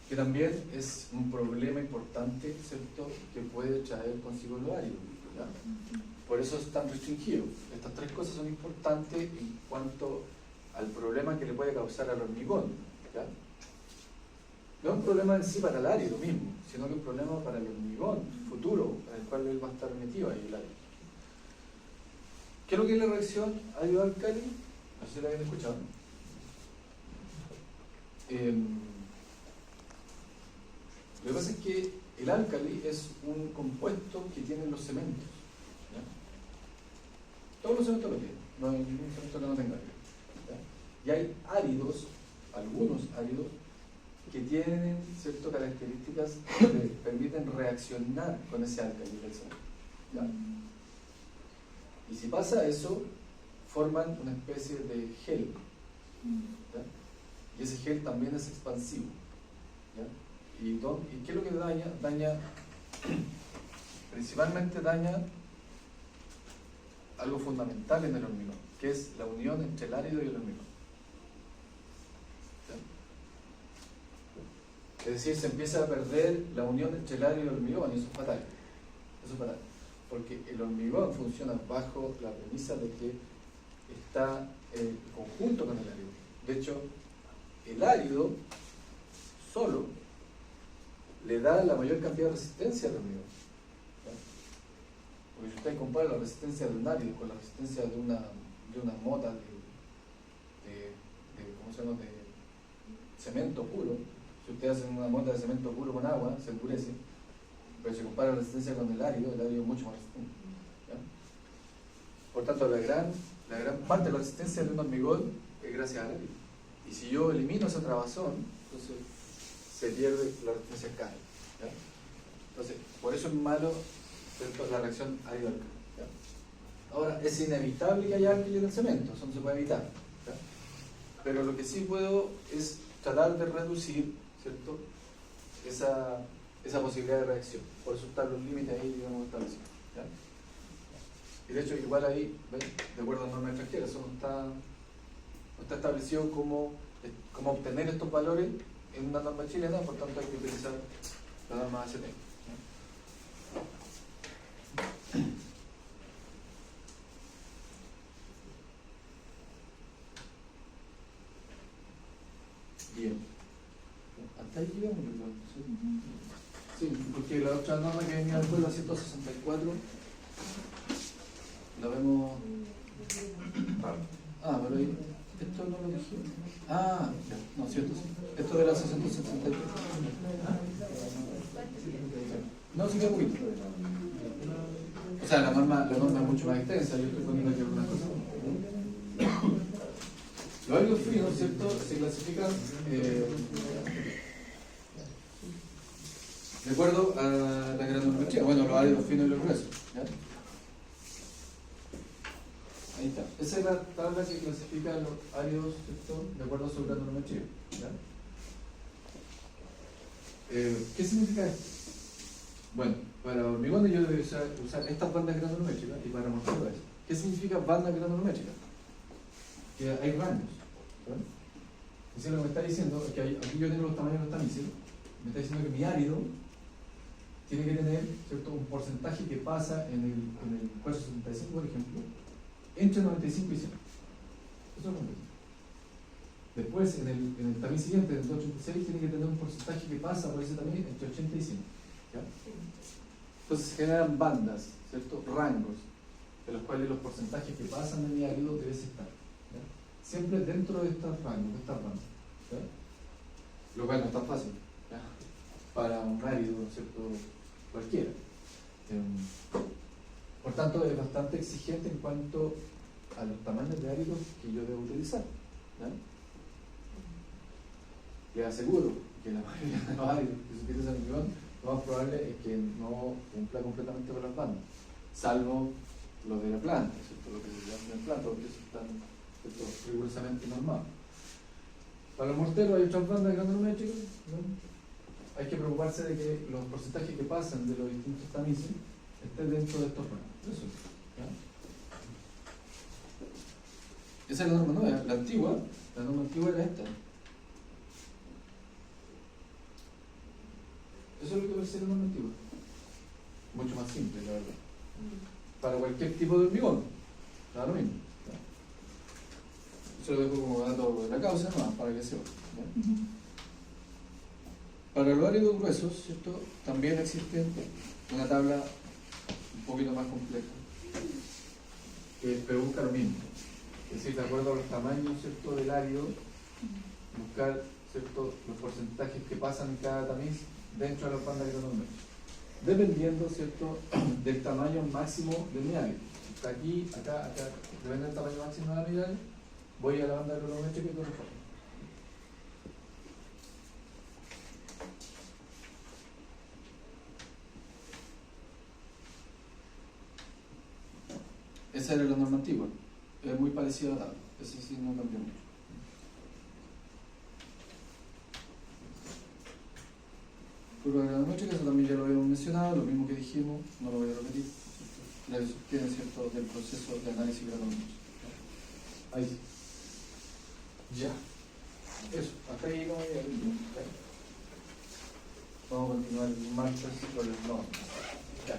Que también es un problema importante, ¿cierto? Que puede traer consigo lo árido, ¿ya? Por eso es tan restringido. Estas tres cosas son importantes en cuanto al problema que le puede causar al hormigón, ¿ya? No es un problema en sí para el árido mismo, sino que es un problema para el hormigón futuro, en el cual él va a estar metido ahí, el árido. ¿Qué es lo que es la reacción árido-álcali? No sé si la habían escuchado. Lo que pasa es que el álcali es un compuesto que tienen los cementos, ¿ya? Todos los cementos lo tienen, no hay ningún cemento que no tenga árido, ¿ya? Y hay áridos, algunos áridos, que tienen ciertas características que le permiten reaccionar con ese álcali del cemento, ¿ya? Y si pasa eso, forman una especie de gel, ¿ya? Y ese gel también es expansivo, ¿ya? ¿Y qué es lo que daña? Principalmente daña algo fundamental en el hormigón, que es la unión entre el árido y el hormigón, ¿ya? Es decir, se empieza a perder la unión entre el árido y el hormigón, y eso es fatal. Eso es fatal. Porque el hormigón funciona bajo la premisa de que está en conjunto con el árido. De hecho, el árido solo le da la mayor cantidad de resistencia al hormigón, ¿ya? Porque si usted compara la resistencia de un árido con la resistencia de una mota ¿cómo se llama? De cemento puro, si usted hace una mota de cemento puro con agua, se endurece. Pero si compara la resistencia con el árido es mucho más resistente, ¿ya? Por tanto, la gran parte de la resistencia de un hormigón es gracias al árido. Y si yo elimino esa trabazón, entonces se pierde, la resistencia cae, ¿ya? Entonces, por eso es malo, ¿cierto? La reacción árido-álcali, ¿ya? Ahora, es inevitable que haya alquiler en cemento, eso no se puede evitar. ¿Ya? Pero lo que sí puedo es tratar de reducir, ¿cierto?, esa posibilidad de reacción. Por eso están los límites ahí, digamos, establecidos. ¿Ya? Y de hecho, igual ahí, ¿ven? De acuerdo a normas extranjeras, eso no está establecido cómo obtener estos valores en una norma chilena, por tanto hay que utilizar la norma ACT. Bien. Hasta ahí llegamos, yo creo. Sí, porque la otra norma que venía después, la 164, la vemos. Pero ahí, esto no lo dije. Ya, no, cierto, sí. Esto de la 663. No, sí que poquito. O sea, la norma es mucho más extensa, yo estoy poniendo aquí algunas cosas. Los áridos finos, ¿cierto?, se clasifican de acuerdo a la granulometría. Bueno, los áridos finos y los gruesos. ¿Ya? Ahí está. Esa es la tabla que clasifica los áridos, ¿cierto?, de acuerdo a su granulometría. ¿Ya? ¿Qué significa esto? Bueno, para hormigones yo debería usar estas bandas granulométricas y para morteros. ¿Qué significa banda granulométrica? Que hay rangos. ¿Verdad? Entonces lo que me está diciendo es que aquí yo tengo los tamaños de los tamices. Me está diciendo que mi árido tiene que tener, ¿cierto?, un porcentaje que pasa en el cuarzo 65, por ejemplo, entre 95 y 100. Eso es lo que me dice. Después, en el tamiz siguiente, en el 286, tiene que tener un porcentaje que pasa por ese tamiz entre 80 y 100. ¿Ya? Entonces se generan bandas, ¿cierto?, rangos, de los cuales los porcentajes que pasan de mi árido deben estar. ¿Ya? Siempre dentro de estos rangos, de estas bandas. ¿Ya? Lo cual no es tan fácil, ¿ya?, para un árido, ¿cierto?, cualquiera. Por tanto, es bastante exigente en cuanto a los tamaños de áridos que yo debo utilizar. ¿Ya? Les aseguro que la mayoría de los áridos que se utilizan en hormigón, lo más probable es que no cumpla completamente con las bandas, salvo lo de la planta, ¿cierto?, lo que se llama en planta, porque eso está, ¿cierto?, rigurosamente normal. Para los morteros hay otras bandas granulométricas, ¿no? Hay que preocuparse de que los porcentajes que pasan de los distintos tamices estén dentro de estos rangos. Eso, ¿ya? Esa es la norma nueva. La norma antigua era esta. Eso es lo que parece la norma antigua. Mucho más simple, la verdad. Para cualquier tipo de hormigón, da lo mismo. ¿Ya? Eso lo dejo como dato de la causa, no, para que se vea. Para los áridos gruesos, ¿cierto?, también existe una tabla un poquito más compleja, pero busca lo mismo. Es decir, de acuerdo a los tamaños, ¿cierto?, del árido, buscar, ¿cierto?, los porcentajes que pasan en cada tamiz dentro de las bandas granulométricas, dependiendo, ¿cierto?, del tamaño máximo de mi árido. Aquí, acá, depende del tamaño máximo de mi árido, voy a la banda granulométrica y corresponde. Esa era la norma antigua, es muy parecida a la tabla, eso sí no cambió mucho. Curva granulométrica, eso también ya lo habíamos mencionado, lo mismo que dijimos, no lo voy a repetir. La que tiene, ¿cierto?, del proceso de análisis granulométrico. Ahí sí. Ya. Eso, hasta ahí llegamos ya. Vamos a continuar el martes con las normas. Ya.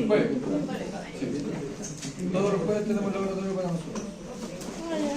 Jueves. Sí. Todos los jueves tenemos laboratorio para nosotros. Ah, ya.